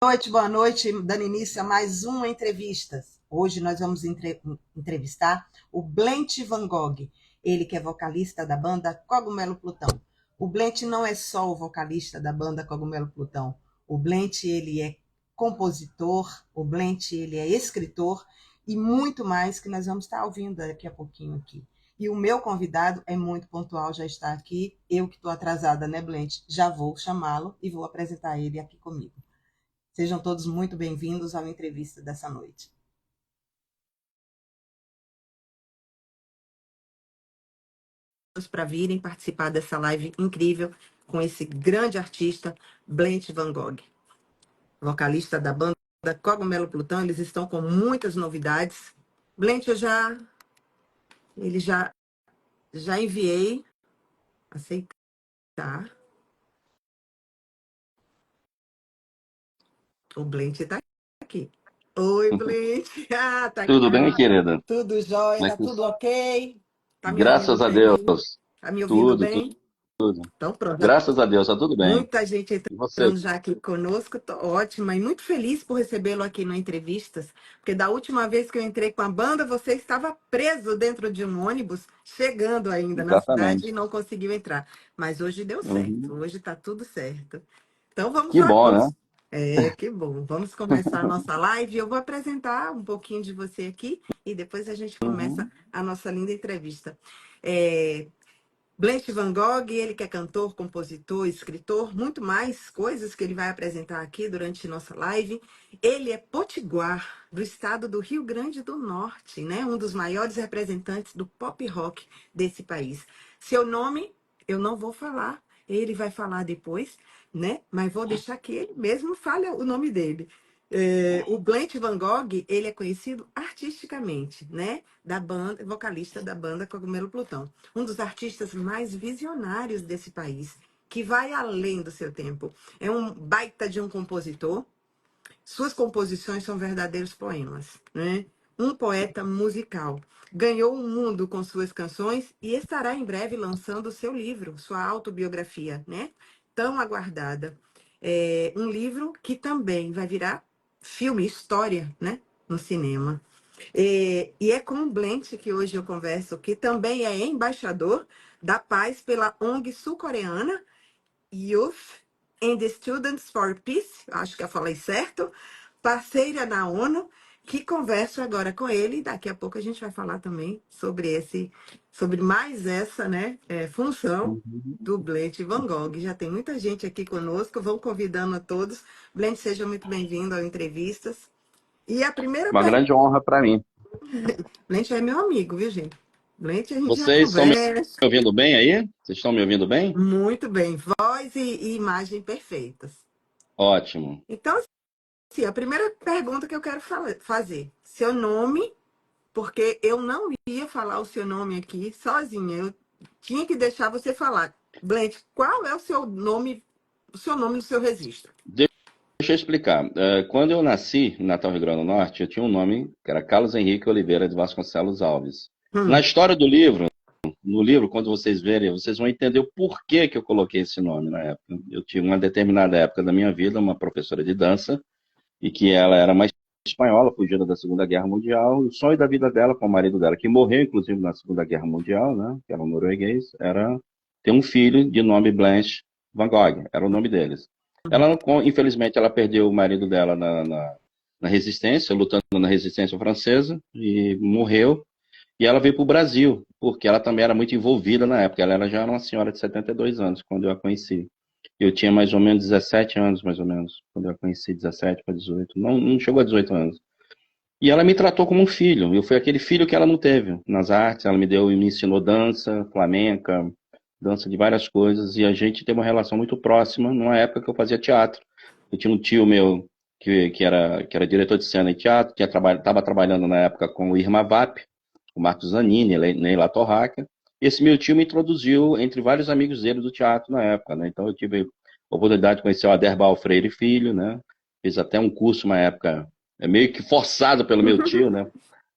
Boa noite, dando início a mais uma entrevista. Hoje nós vamos entrevistar o Blent Van Gogh, ele que é vocalista da banda Cogumelo Plutão. O Blent não é só o vocalista da banda Cogumelo Plutão, o Blent ele é compositor, o Blent ele é escritor e muito mais que nós vamos estar ouvindo daqui a pouquinho aqui. E o meu convidado é muito pontual, já está aqui, eu que estou atrasada, né, Blent? Já vou chamá-lo e vou apresentar ele aqui comigo. Sejam todos muito bem-vindos à entrevista dessa noite. Para virem participar dessa live incrível com esse grande artista, Blent Van Gogh, vocalista da banda Cogumelo Plutão. Eles estão com muitas novidades. Blent, já enviei, aceitar. O Blent está aqui. Oi, Blent. Tá aqui. Tudo bem, querida? Tudo jóia, Como é tá que... tudo ok? Tá me ouvindo Graças a bem? Deus. Tá me ouvindo Tudo, bem? tudo. Então, pronto. Graças a Deus, tá tudo bem. Muita gente E você? entrando já aqui conosco, tô ótima e muito feliz por recebê-lo aqui no Entrevistas, porque da última vez que eu entrei com a banda, você estava preso dentro de um ônibus, chegando ainda na cidade e Exatamente. não conseguiu entrar. Mas hoje deu certo, Uhum. hoje está tudo certo. Então vamos Que lá, bom, né? vamos. Que bom. Vamos começar a nossa live. Eu vou apresentar um pouquinho de você aqui e depois a gente começa Uhum. a nossa linda entrevista. É, Blent Van Gogh, ele que é cantor, compositor, escritor, muito mais coisas que ele vai apresentar aqui durante nossa live. Ele é potiguar do estado do Rio Grande do Norte, né? Um dos maiores representantes do pop rock desse país. Seu nome eu não vou falar, ele vai falar depois, né? Mas vou deixar que ele mesmo fale o nome dele. O Blent Van Gogh, ele é conhecido artisticamente, né? Da banda, vocalista da banda Cogumelo Plutão, um dos artistas mais visionários desse país, que vai além do seu tempo. É um baita de um compositor. Suas composições são verdadeiros poemas, né? Um poeta musical. Ganhou o mundo com suas canções e estará em breve lançando o seu livro, sua autobiografia, né? Tão aguardada. Um livro que também vai virar filme, história, né? No cinema. E é com o Blent que hoje eu converso, que também é embaixador da paz pela ONG sul-coreana Youth and the Students for Peace, acho que eu falei certo, parceira na ONU, que converso agora com ele. Daqui a pouco a gente vai falar também sobre mais essa, né, função Uhum. do Blent Van Gogh. Já tem muita gente aqui conosco, vão convidando a todos. Blent, seja muito bem-vindo ao Entrevistas. E a primeira Uma pergunta, grande honra para mim. Blent é meu amigo, viu, gente? Blent a gente já Vocês estão me conversa. ouvindo bem aí? Vocês estão me ouvindo bem? Muito bem, voz e imagem perfeitas. Ótimo. Então, assim, a primeira pergunta que eu quero fazer, seu nome, porque eu não ia falar o seu nome aqui sozinha, eu tinha que deixar você falar. Blent, qual é o seu nome no seu registro? Deixa eu explicar. Quando eu nasci em Natal, Rio Grande do Norte, eu tinha um nome que era Carlos Henrique Oliveira de Vasconcelos Alves. Na Hum, história do livro, no livro, quando vocês verem, vocês vão entender o porquê que eu coloquei esse nome na época. Eu tive uma determinada época da minha vida, uma professora de dança, e que ela era uma espanhola, fugida da Segunda Guerra Mundial, e o sonho da vida dela com o marido dela, que morreu, inclusive, na Segunda Guerra Mundial, né, que era um norueguês, era ter um filho de nome Blanche Van Gogh, era o nome deles. Ela, infelizmente, ela perdeu o marido dela na resistência, lutando na resistência francesa, e morreu. E ela veio para o Brasil, porque ela também era muito envolvida na época. Ela já era uma senhora de 72 anos quando eu a conheci. Eu tinha mais ou menos 17 anos, mais ou menos, quando eu a conheci, 17 para 18. Não, não chegou a 18 anos. E ela me tratou como um filho. Eu fui aquele filho que ela não teve nas artes. Ela me ensinou dança, flamenca, dança de várias coisas. E a gente teve uma relação muito próxima numa época que eu fazia teatro. Eu tinha um tio meu que era diretor de cena e teatro, que estava trabalhando na época com o Irma Vap, o Marcos Zanini, Neila Torraca. Esse meu tio me introduziu entre vários amigos dele do teatro na época, né? Então eu tive a oportunidade de conhecer o Aderbal Freire Filho, né? Fiz até um curso uma época, meio que forçado pelo meu tio, né?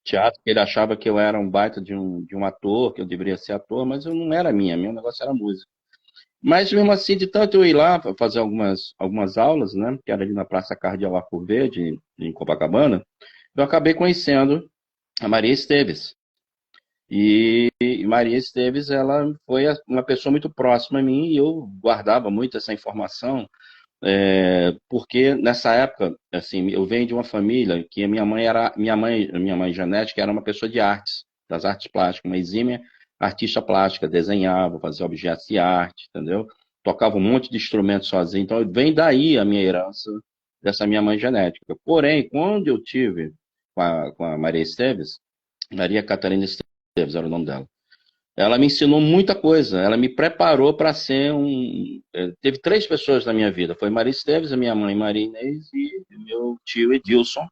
Teatro, que ele achava que eu era um baita de um ator, que eu deveria ser ator, mas eu não era meu negócio era música. Mas mesmo assim, de tanto eu ir lá pra fazer algumas aulas, né, que era ali na Praça Cardeal Arco Verde, em Copacabana, eu acabei conhecendo a Maria Esteves. E Maria Esteves, ela foi uma pessoa muito próxima a mim e eu guardava muito essa informação, porque nessa época, assim, eu venho de uma família que a minha mãe genética era uma pessoa de artes, das artes plásticas, uma exímia artista plástica, desenhava, fazia objetos de arte, entendeu? Tocava um monte de instrumentos sozinho, então vem daí a minha herança dessa minha mãe genética. Porém, quando eu tive com a Maria Esteves, Maria Catarina Esteves era o nome dela. Ela me ensinou muita coisa, ela me preparou para ser um. Teve três pessoas na minha vida: foi Maria Esteves, a minha mãe Maria Inês e meu tio Edilson,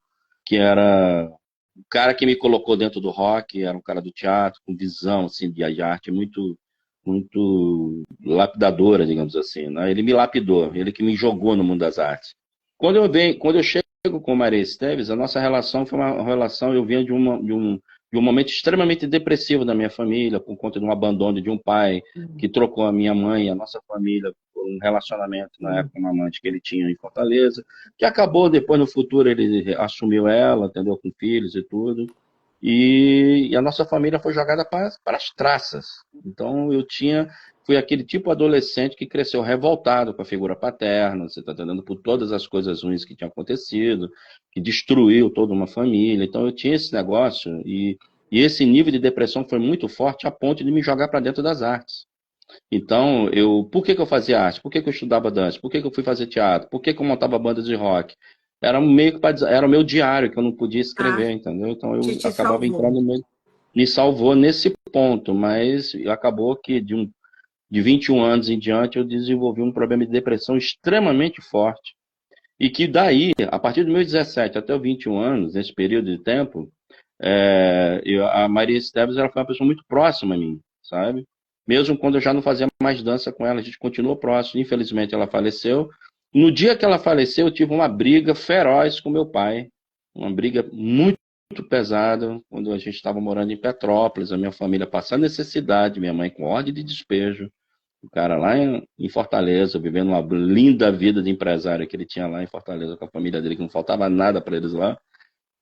que era o cara que me colocou dentro do rock, era um cara do teatro, com visão assim, de arte muito, muito lapidadora, digamos assim. Né? Ele me lapidou, ele que me jogou no mundo das artes. Quando eu chego com Maria Esteves, a nossa relação foi uma relação, eu vinha de um momento extremamente depressivo da minha família, por conta de um abandono de um pai que trocou a minha mãe e a nossa família por um relacionamento, na época, uma amante que ele tinha em Fortaleza, que acabou depois, no futuro, ele assumiu ela, entendeu, com filhos e tudo, e a nossa família foi jogada para as traças. Então, fui aquele tipo adolescente que cresceu revoltado com a figura paterna, você está entendendo, por todas as coisas ruins que tinham acontecido, que destruiu toda uma família. Então, eu tinha esse negócio e esse nível de depressão foi muito forte a ponto de me jogar para dentro das artes. Então, por que que eu fazia arte? Por que que eu estudava dança? Por que que eu fui fazer teatro? Por que que eu montava bandas de rock? Era meio que era o meu diário que eu não podia A escrever, entendeu? Então eu arte te acabava salvou. entrando me salvou nesse ponto, mas acabou que de 21 anos em diante eu desenvolvi um problema de depressão extremamente forte. E que daí, a partir dos meus 17 até os 21 anos, nesse período de tempo, a Maria Esteves ela foi uma pessoa muito próxima a mim, sabe? Mesmo quando eu já não fazia mais dança com ela, a gente continuou próximo. Infelizmente, ela faleceu. No dia que ela faleceu, eu tive uma briga feroz com meu pai, uma briga muito pesada, quando a gente estava morando em Petrópolis, a minha família passando necessidade, minha mãe com ordem de despejo, o cara lá em Fortaleza, vivendo uma linda vida de empresário que ele tinha lá em Fortaleza com a família dele, que não faltava nada para eles lá,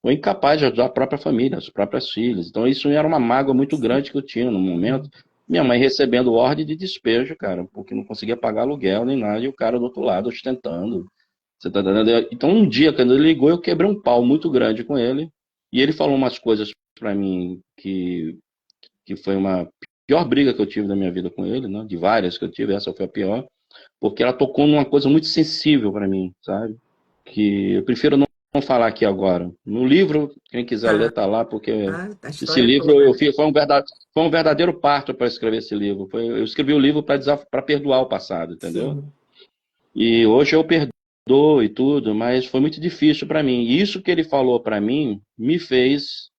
foi incapaz de ajudar a própria família, as próprias filhas. Então isso era uma mágoa muito grande que eu tinha no momento. Minha mãe recebendo ordem de despejo, cara, porque não conseguia pagar aluguel nem nada, e o cara do outro lado ostentando. Você tá entendendo? Então um dia, quando ele ligou, eu quebrei um pau muito grande com ele, e ele falou umas coisas para mim que foi uma pior briga que eu tive na minha vida com ele, né? De várias que eu tive, essa foi a pior, porque ela tocou numa coisa muito sensível para mim, sabe? Que eu prefiro não falar aqui agora. No livro, quem quiser ler Tá, tá lá, porque a esse história livro toda. foi um verdadeiro parto para escrever esse livro. Eu escrevi o livro para perdoar o passado, entendeu? Sim. E hoje eu perdoo e tudo, mas foi muito difícil para mim. E isso que ele falou para mim me fez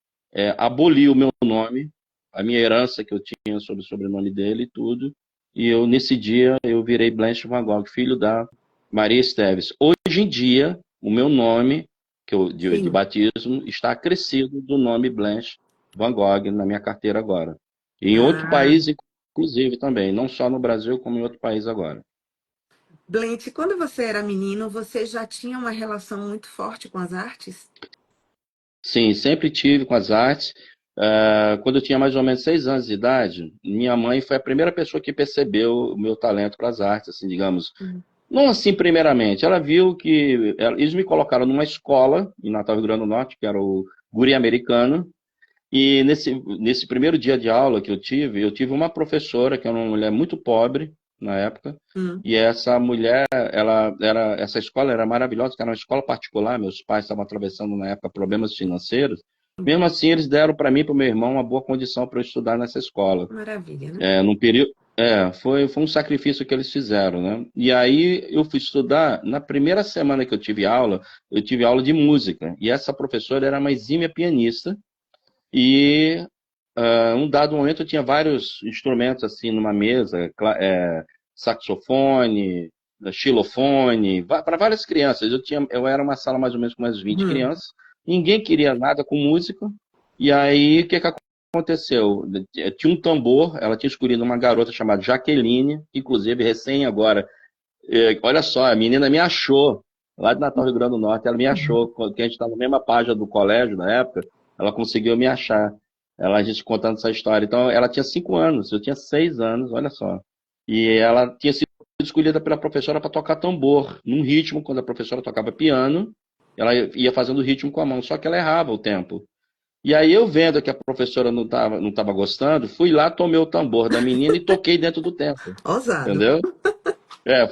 abolir o meu nome, a minha herança que eu tinha sobre o sobrenome dele e tudo. E nesse dia, eu virei Blanche Van Gogh, filho da Maria Esteves. Hoje em dia, o meu nome de Sim. batismo está acrescido do nome Blanche Van Gogh na minha carteira agora. E em outro Ah, país, inclusive, também. Não só no Brasil, como em outro país agora. Blente, quando você era menino, você já tinha uma relação muito forte com as artes? Sim, sempre tive com as artes. Quando eu tinha mais ou menos 6 anos de idade, minha mãe foi a primeira pessoa que percebeu o meu talento para as artes, assim, digamos. Hum. Não assim, primeiramente. Ela viu que eles me colocaram numa escola em Natal, Rio Grande do Norte, que era o Guri Americano. E nesse primeiro dia de aula que eu tive uma professora que era uma mulher muito pobre na época. Hum. E essa mulher, essa escola era maravilhosa, que era uma escola particular. Meus pais estavam atravessando na época problemas financeiros. Mesmo assim, eles deram para mim e para o meu irmão uma boa condição para eu estudar nessa escola. Maravilha, né? Num período, foi um sacrifício que eles fizeram, né? E aí eu fui estudar. Na primeira semana que eu tive aula de música. E essa professora era uma exímia pianista. E um dado momento eu tinha vários instrumentos assim numa mesa, saxofone, xilofone, para várias crianças. Eu era uma sala mais ou menos com umas 20 Hum. crianças. Ninguém queria nada com música. E aí o que que aconteceu? Tinha um tambor, ela tinha escolhido uma garota chamada Jaqueline, inclusive recém agora. Olha só, a menina me achou, lá de Natal, Rio Grande do Norte, ela me achou, porque a gente estava na mesma página do colégio na época, ela conseguiu me achar. Ela, a gente contando essa história. Então, ela tinha 5 anos, eu tinha 6 anos, olha só. E ela tinha sido escolhida pela professora para tocar tambor, num ritmo, quando a professora tocava piano, ela ia fazendo o ritmo com a mão, só que ela errava o tempo. E aí eu vendo que a professora não tava gostando, fui lá, tomei o tambor da menina e toquei dentro do tempo, Ousado. entendeu?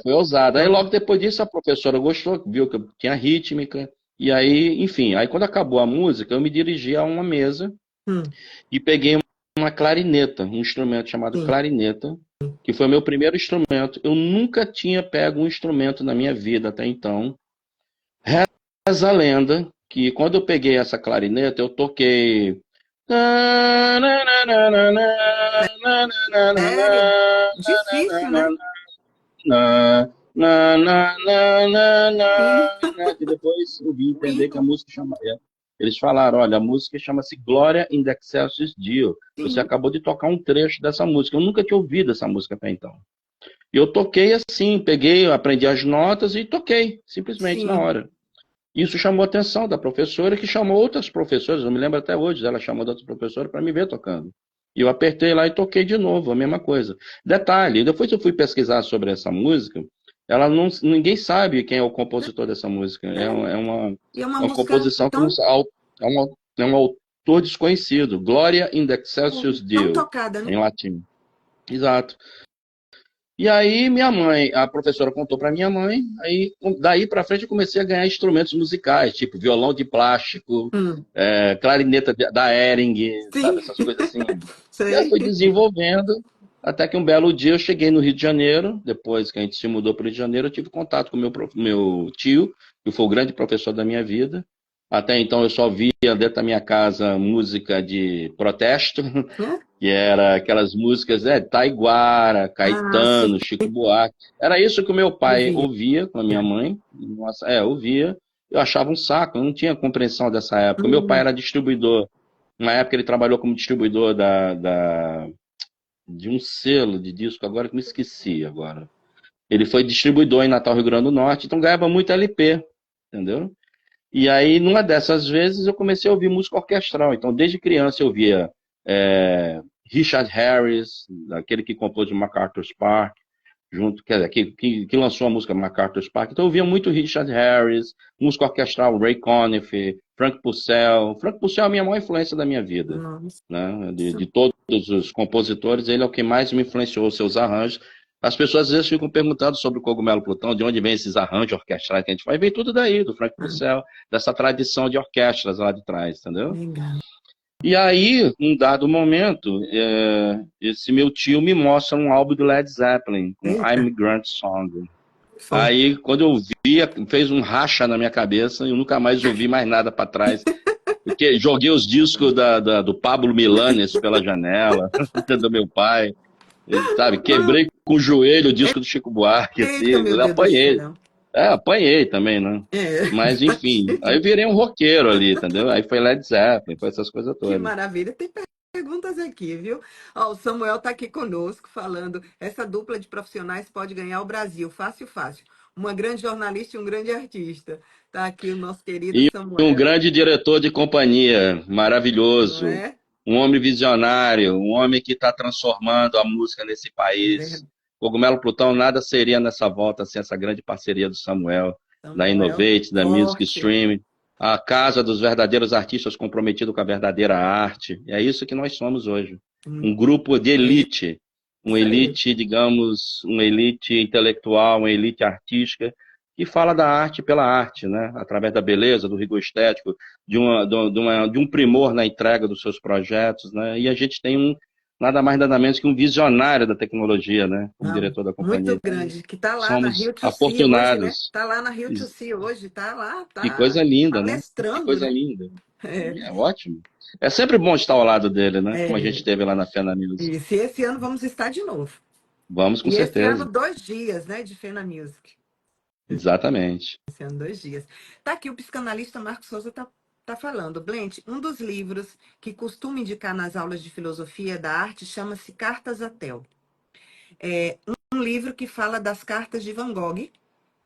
Foi ousado. Aí Então, logo depois disso a professora gostou, viu que eu tinha rítmica, e aí, enfim, aí quando acabou a música, eu me dirigi a uma mesa hum, e peguei uma clarineta, um instrumento chamado sim, clarineta, que foi meu primeiro instrumento. Eu nunca tinha pego um instrumento na minha vida até então. Reza a lenda que quando eu peguei essa clarineta, eu toquei. sério? Difícil, né? Sim, Que depois eu vim entender que a lindo. música chama. Eles falaram: olha, a música chama-se Glória in Excelsis Dio. Você Sim, acabou de tocar um trecho dessa música. Eu nunca tinha ouvido essa música até então. E eu toquei assim, peguei, aprendi as notas e toquei, simplesmente na sim, hora. Isso chamou a atenção da professora, que chamou outras professoras, eu me lembro até hoje, ela chamou outras professoras para me ver tocando. E eu apertei lá e toquei de novo, a mesma coisa. Detalhe, depois eu fui pesquisar sobre essa música, ela não, ninguém sabe quem é o compositor dessa música. É, sério. é uma, E é uma é uma música composição que não, tão, é um autor desconhecido, Gloria in Excelsis tão Deo, tocada, né? em latim. Exato. E aí minha mãe, a professora contou para minha mãe, aí daí para frente eu comecei a ganhar instrumentos musicais, tipo violão de plástico, Hum, clarineta da Hering, sabe, sim, essas coisas assim. E ela sei. foi desenvolvendo, até que um belo dia eu cheguei no Rio de Janeiro, depois que a gente se mudou para o Rio de Janeiro, eu tive contato com meu tio, que foi o grande professor da minha vida. Até então eu só via dentro da minha casa música de protesto, Né? que era aquelas músicas, Taiguara, Ah, sim, Caetano, Chico Buarque. Era isso que o meu pai ouvia. ouvia com a minha mãe. Nossa, ouvia. Eu achava um saco, eu não tinha compreensão dessa época. Meu pai Hum, era distribuidor. Na época ele trabalhou como distribuidor de um selo de disco, agora que me esqueci agora. Ele foi distribuidor em Natal, Rio Grande do Norte, então ganhava muito LP, entendeu? E aí, numa dessas vezes, eu comecei a ouvir música orquestral. Então, desde criança, eu via Richard Harris, aquele que compôs o MacArthur's Park, junto, que lançou a música MacArthur's Park. Então, eu via muito Richard Harris, música orquestral, Ray Conniff, Frank Purcell. Frank Purcell é a minha maior influência da minha vida. nossa. Né? De todos os compositores, ele é o que mais me influenciou, os seus arranjos. As pessoas às vezes ficam perguntando sobre o Cogumelo Plutão, de onde vem esses arranjos orquestrais que a gente faz. Vem tudo daí, do Frank Ah, Purcell, dessa tradição de orquestras lá de trás, entendeu? legal. E aí, num dado momento, esse meu tio me mostra um álbum do Led Zeppelin, com Eita, I'm Grant Song. forte. Aí, quando eu vi, fez um racha na minha cabeça, e eu nunca mais ouvi mais nada para trás. Porque joguei os discos do Pablo Milanés pela janela, do meu pai, sabe? Quebrei com o joelho o disco do Chico Buarque, assim, Eita, meu eu Deus do apanhei. céu. Apanhei também, né? É, Mas, enfim, aí eu virei um roqueiro ali, entendeu? Aí foi Led Zeppelin, foi essas coisas que todas. maravilha. Tem perguntas aqui, viu? Ó, o Samuel está aqui conosco falando, essa dupla de profissionais pode ganhar o Brasil, fácil, fácil. Uma grande jornalista e um grande artista. Tá aqui o nosso querido E um Samuel, grande diretor de companhia, não maravilhoso, é? um homem visionário, um homem que está transformando a música nesse É país. verdade. Cogumelo Plutão nada seria nessa volta sem essa grande parceria do Samuel, da Samuel, Innovate, da Music forte. Stream, a casa dos verdadeiros artistas comprometidos com a verdadeira arte. E é isso que nós somos hoje. Hum, Um grupo de É elite, uma isso aí. elite, digamos, uma elite intelectual, uma elite artística, que fala da arte pela arte, né? Através da beleza, do rigor estético, de um primor na entrega dos seus projetos, né? E a gente tem nada mais nada menos que um visionário da tecnologia, né? Como Não, diretor da muito companhia. Então, grande, que está lá na somos Rio to See hoje, né? afortunados. Está lá na Rio to See hoje, está lá, Que está coisa linda, né? Que palestrando, coisa né? linda. É, É ótimo. É sempre bom estar ao lado dele, né? Como a gente é, teve lá na Fena News. e se esse ano vamos estar de novo. Vamos com E esse ano, certeza. 2 dias, né, de Fena Music. Exatamente. Esse ano, 2 dias. Tá aqui o psicanalista Marcos Souza tá Tá falando, Blend, um dos livros que costumo indicar nas aulas de filosofia da arte chama-se Cartas a Theo. É um livro que fala das cartas de Van Gogh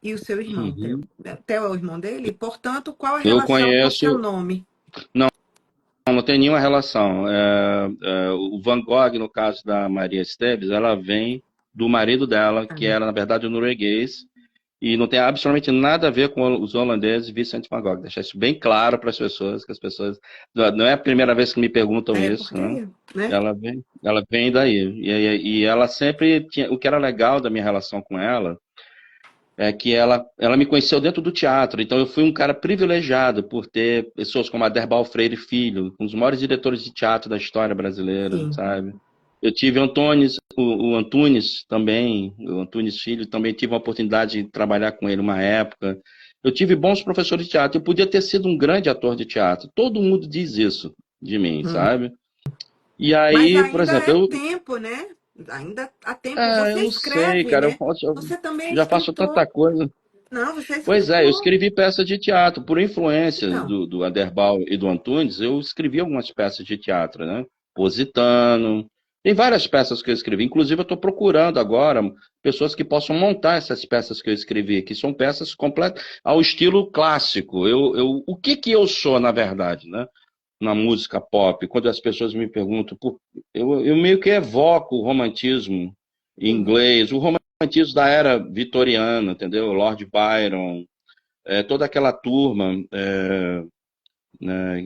e o seu irmão, Theo. Uhum. Theo é o irmão dele, portanto, qual a Eu relação com o seu conheço, nome? não, não tem nenhuma relação. O Van Gogh, no caso da Maria Esteves, ela vem do marido dela, que Ah, era, na verdade, um norueguês, e não tem absolutamente nada a ver com os holandeses Vincent van Gogh. Deixar isso bem claro para as pessoas, que as pessoas... Não é a primeira vez que me perguntam é isso, né? porque, né? Ela vem daí. E ela sempre tinha... O que era legal da minha relação com ela é que ela me conheceu dentro do teatro, então eu fui um cara privilegiado por ter pessoas como Aderbal Freire Filho, um dos maiores diretores de teatro da história brasileira, Sim. sabe? Eu tive o Antunes também, o Antunes Filho, também tive a oportunidade de trabalhar com ele uma época. Eu tive bons professores de teatro, eu podia ter sido um grande ator de teatro. Todo mundo diz isso de mim, Uhum. sabe? E Mas aí, por ainda exemplo, é tempo, né? Ainda há tempo. Você eu não sei, escreve, cara, né? eu Você também é já faço escritor. tanta coisa. Não, você é Pois é, eu escritor. escrevi peças de teatro. Por influência Então, do Aderbal e do Antunes, eu escrevi algumas peças de teatro, né? Positano. Tem várias peças que eu escrevi. Inclusive, eu estou procurando agora pessoas que possam montar essas peças que eu escrevi, que são peças completas ao estilo clássico. O que que eu sou, na verdade, né? Na música pop, quando as pessoas me perguntam, eu meio que evoco o romantismo em sim. inglês, o romantismo da era vitoriana, entendeu? Lord Byron, toda aquela turma, né,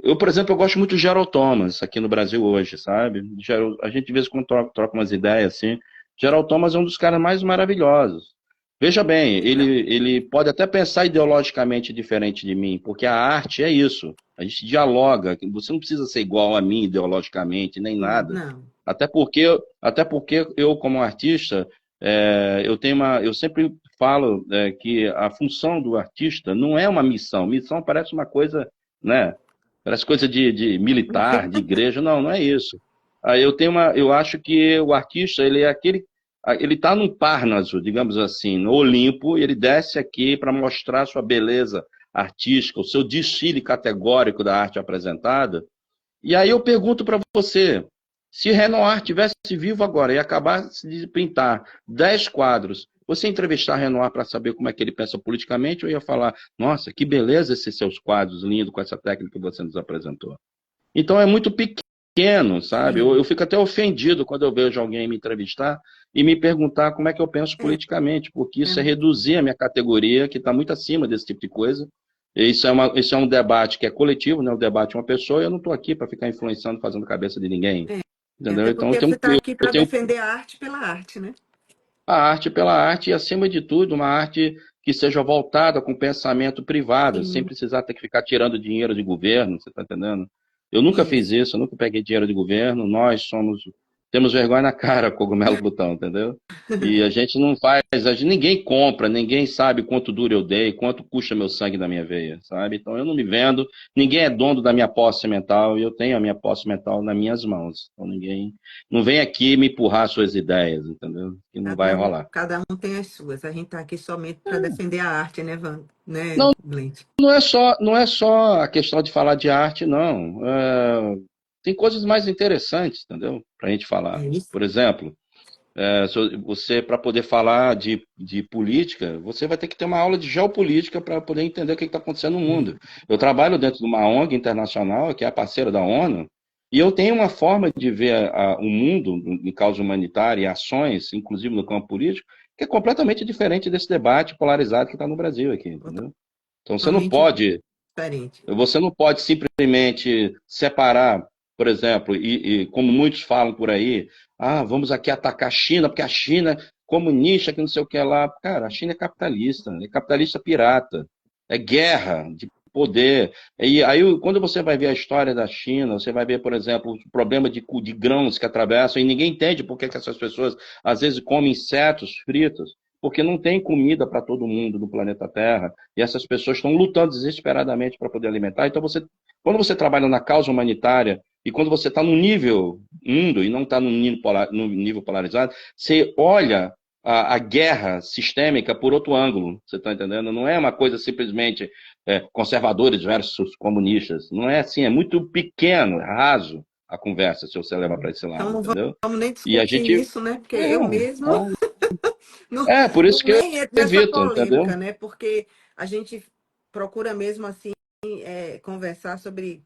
eu, por exemplo, eu gosto muito de Gerald Thomas aqui no Brasil hoje, sabe? A gente de vez em quando troca umas ideias assim. Gerald Thomas é um dos caras mais maravilhosos. Veja bem, Então, ele pode até pensar ideologicamente diferente de mim, porque a arte é isso. A gente dialoga. Você não precisa ser igual a mim ideologicamente, nem sim, nada. não. Até porque eu, como artista, eu sempre falo que a função do artista não é uma missão. Missão parece uma coisa, né? Parece coisa de militar, de igreja. Não, não é isso. Eu acho que o artista, ele é aquele, ele está num Parnaso, digamos assim, no Olimpo, e ele desce aqui para mostrar sua beleza artística, o seu desfile categórico da arte apresentada. E aí eu pergunto para você, se Renoir tivesse vivo agora e acabasse de pintar 10 quadros, você ia entrevistar Renoir para saber como é que ele pensa politicamente ou ia falar, nossa, que beleza esses seus quadros lindos com essa técnica que você nos apresentou? Então é muito pequeno, sabe? Eu, Sim. eu fico até ofendido quando eu vejo alguém me entrevistar e me perguntar como é que eu penso É, politicamente, porque é, isso é reduzir a minha categoria, que está muito acima desse tipo de coisa. Isso é um debate que é coletivo, né? O debate é uma pessoa e eu não estou aqui para ficar influenciando, fazendo a cabeça de ninguém. Entendeu? até Então porque você está aqui eu para tenho defender a arte pela arte, né? a arte pela arte e, acima de tudo, uma arte que seja voltada com pensamento privado, sem Sim, precisar ter que ficar tirando dinheiro de governo, você está entendendo? Eu nunca fiz isso. isso, eu nunca peguei dinheiro de governo, temos vergonha na cara, Cogumelo Plutão, entendeu? E a gente não faz, ninguém compra, ninguém sabe quanto duro eu dei, quanto custa meu sangue da minha veia, sabe? Então eu não me vendo, ninguém é dono da minha posse mental e eu tenho a minha posse mental nas minhas mãos. Então ninguém não vem aqui me empurrar suas ideias, entendeu? Que não vai rolar. Cada um tem as suas. A gente está aqui somente para defender a arte, né, Van? Né, Não, Blend? não é só a questão de falar de arte, não. Tem coisas mais interessantes, entendeu? Para a gente falar. É isso? Por exemplo, você, para poder falar de política, você vai ter que ter uma aula de geopolítica para poder entender o que está acontecendo no mundo. Eu trabalho dentro de uma ONG internacional, que é a parceira da ONU, e eu tenho uma forma de ver o mundo em causa humanitária e ações, inclusive no campo político, que é completamente diferente desse debate polarizado que está no Brasil aqui, entendeu? Então Totalmente diferente. você não pode simplesmente separar, por exemplo, e como muitos falam por aí, vamos aqui atacar a China, porque a China é comunista, que não sei o que lá. Cara, a China é capitalista pirata, é guerra de poder. E aí, quando você vai ver a história da China, você vai ver, por exemplo, o problema de grãos que atravessam, e ninguém entende por que que essas pessoas às vezes comem insetos fritos, porque não tem comida para todo mundo no planeta Terra. E essas pessoas estão lutando desesperadamente para poder alimentar. Então, quando você trabalha na causa humanitária e quando você está no nível mundo e não está no nível polarizado, você olha a guerra sistêmica por outro ângulo, você está entendendo? Não é uma coisa simplesmente conservadores versus comunistas. Não é assim, é muito pequeno, raso a conversa, se você levar para esse Então lado, não entendeu? vamos nem E a discutir gente. isso, né? Porque É, eu mesmo não, por isso que eu nem entro nessa evito, entendeu? polêmica, né? Porque a gente procura mesmo assim conversar sobre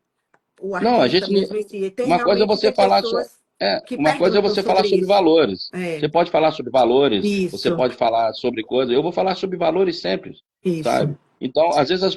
o Não, a artista gente. mesmo em si. E tem Uma coisa é realmente você tem falar. pessoas que Uma coisa é perguntam você falar sobre sobre isso. valores. É, Você pode falar sobre valores, você isso, pode falar sobre coisas. Eu vou falar sobre valores sempre, isso. sabe? Então, às vezes as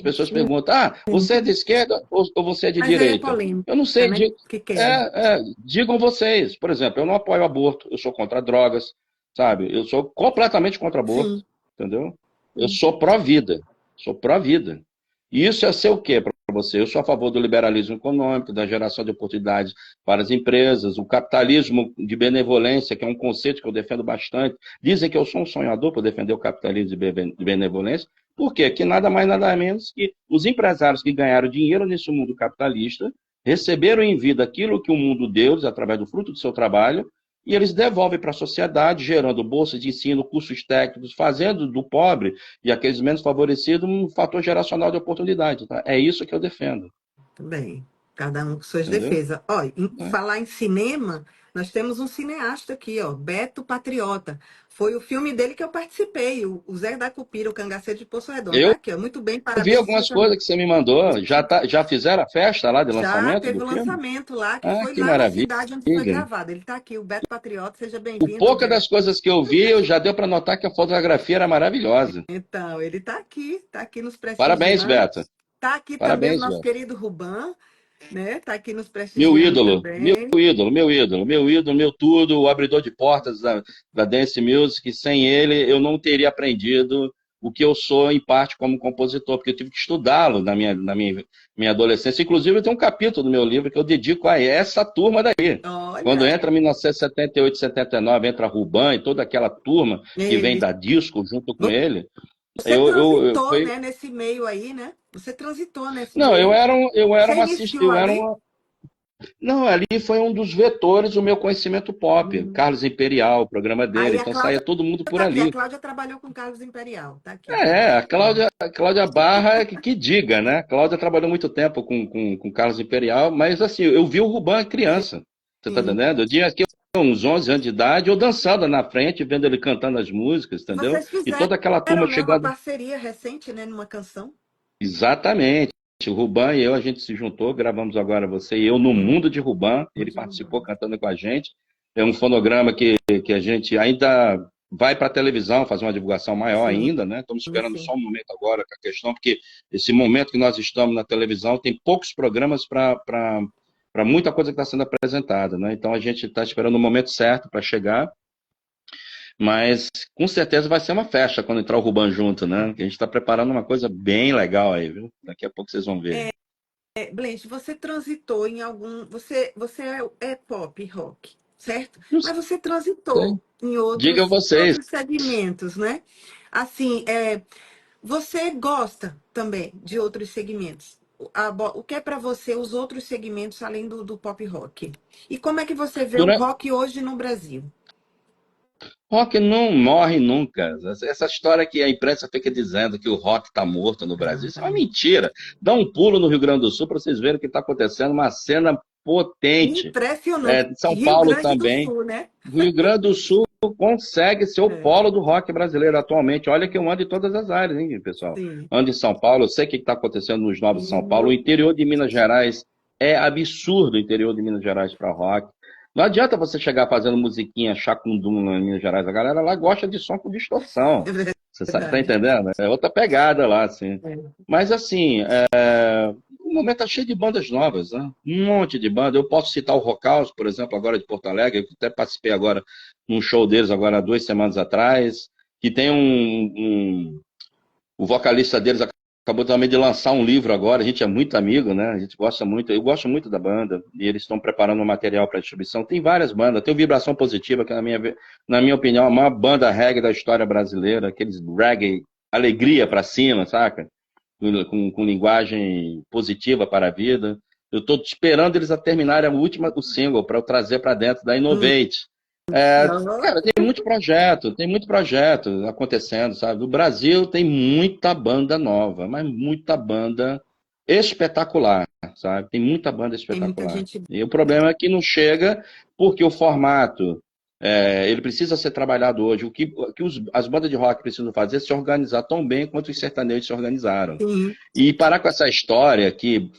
pessoas perguntam: você é de esquerda ou você é de Mas aí é direita? polêmica, Eu não sei, né? Que querem. digam vocês. Por exemplo, eu não apoio aborto, eu sou contra drogas, sabe? Eu sou completamente contra aborto, Sim. entendeu? Eu sou pró-vida, sou pró-vida. E isso é ser o quê para você? Eu sou a favor do liberalismo econômico, da geração de oportunidades para as empresas, o capitalismo de benevolência, que é um conceito que eu defendo bastante. Dizem que eu sou um sonhador por defender o capitalismo de benevolência. Por quê? Que nada mais, nada menos que os empresários que ganharam dinheiro nesse mundo capitalista receberam em vida aquilo que o mundo deu, através do fruto do seu trabalho, e eles devolvem para a sociedade, gerando bolsas de ensino, cursos técnicos, fazendo do pobre e aqueles menos favorecidos um fator geracional de oportunidade. Tá? É isso que eu defendo, Bem, cada um com suas entendeu? defesas. Ó, falar em cinema, nós temos um cineasta aqui, ó, Beto Patriota. Foi o filme dele que eu participei, o Zé da Cupira, o Cangaceiro de Poço Redondo. Tá Eu aqui, ó. Muito bem, vi parabéns. algumas coisas que você me mandou. Já fizeram a festa lá de Já lançamento teve do o filme? lançamento lá, que Ah, foi que lá na maravilha. cidade onde foi gravado. Ele tá aqui, o Beto Patriota. Seja O bem-vindo, pouca das Beto. coisas que eu vi, eu já deu para notar que a fotografia era maravilhosa. Então, ele tá aqui nos Parabéns, prestigiando. Beto. Tá aqui também o Parabéns, nosso Beto. querido Ruban, né? Tá aqui nos Meu prestigiando ídolo, meu também. ídolo, meu ídolo, meu ídolo, meu tudo, o abridor de portas da Dance Music. Sem ele, eu não teria aprendido o que eu sou, em parte, como compositor, porque eu tive que estudá-lo minha adolescência. Inclusive, eu tenho um capítulo do meu livro que eu dedico a essa turma daí. Quando Olha, entra 1978, 79, entra Ruban e toda aquela turma que vem ele. da disco junto com ele, Você transitou, foi. né, nesse meio aí, né? Você transitou nesse Não, meio. eu era Você uma, iniciou eu era ali? uma Não, ali foi um dos vetores do meu conhecimento pop. Uhum. Carlos Imperial, o programa dele. Aí a Então saía Cláudia todo mundo por tá aqui. A ali. Cláudia trabalhou com Carlos Imperial. Tá aqui a É, Cláudia. A Cláudia Barra é que diga, né? A Cláudia trabalhou muito tempo com Carlos Imperial, mas assim, eu vi o Ruban criança. Você tá Sim. entendendo? Eu tinha aqui uns 11 anos de idade, eu dançando na frente, vendo ele cantando as músicas, E entendeu? vocês E toda aquela turma fizeram, né, uma chegando. parceria recente, né, numa canção. Exatamente. O Ruban e eu, a gente se juntou, gravamos agora Você e Eu no Sim. Mundo de Ruban. Ele Muito participou bom. cantando com a gente. É um fonograma que a gente ainda vai para a televisão fazer uma divulgação maior Sim, ainda, né? Estamos esperando sim. só um momento agora com a questão, porque esse momento que nós estamos na televisão tem poucos programas para muita coisa que está sendo apresentada, né? Então a gente está esperando o momento certo para chegar. Mas com certeza vai ser uma festa quando entrar o Ruban junto, né? Que a gente está preparando uma coisa bem legal aí, viu? Daqui a pouco vocês vão ver. Blanche, você transitou em algum. Você é pop, rock, certo? Não Mas você sei. transitou em Diga vocês. outros segmentos, né? Assim, você gosta também de outros segmentos. O que é para você os outros segmentos além do pop rock? E como é que você vê o Durante... rock hoje no Brasil? Rock não morre nunca. Essa história que a imprensa fica dizendo que o rock está morto no Não, Brasil, isso tá é uma bom. mentira. Dá um pulo no Rio Grande do Sul para vocês verem o que está acontecendo, uma cena potente. Impressionante. São Rio Paulo Grande do também. Sul, né? O Rio Grande do Sul consegue ser o É, polo do rock brasileiro atualmente. Olha que eu ando em todas as áreas, hein, pessoal? sim. Ando em São Paulo, eu sei o que está acontecendo nos novos de São Paulo. O E interior de Minas Gerais é absurdo, o interior de Minas Gerais para rock. Não adianta você chegar fazendo musiquinha chacundum em Minas Gerais. A galera lá gosta de som com distorção. é Você tá verdade. entendendo? É outra pegada lá, assim. É. Mas, assim, o momento tá cheio de bandas novas, né? Um monte de banda. Eu posso citar o Rockhouse, por exemplo, agora de Porto Alegre. Eu até participei agora num show deles agora há 2 semanas atrás. Que tem o vocalista deles acabou também de lançar um livro agora. A gente é muito amigo, né? A gente gosta muito. Eu gosto muito da banda. E eles estão preparando um material para distribuição. Tem várias bandas. Tem o Vibração Positiva, que na minha opinião é a maior banda reggae da história brasileira. Aqueles reggae, alegria para cima, saca? Com linguagem positiva para a vida. Eu estou esperando eles a terminarem o single para eu trazer para dentro da Hum, Innovate. Cara, tem muito projeto acontecendo, sabe? No Brasil tem muita banda nova, mas muita banda espetacular, sabe? Tem muita banda Tem muita espetacular. gente. E o problema é que não chega porque o formato, ele precisa ser trabalhado hoje. O que as bandas de rock precisam fazer é se organizar tão bem quanto os sertanejos se organizaram. Sim, E parar com essa história que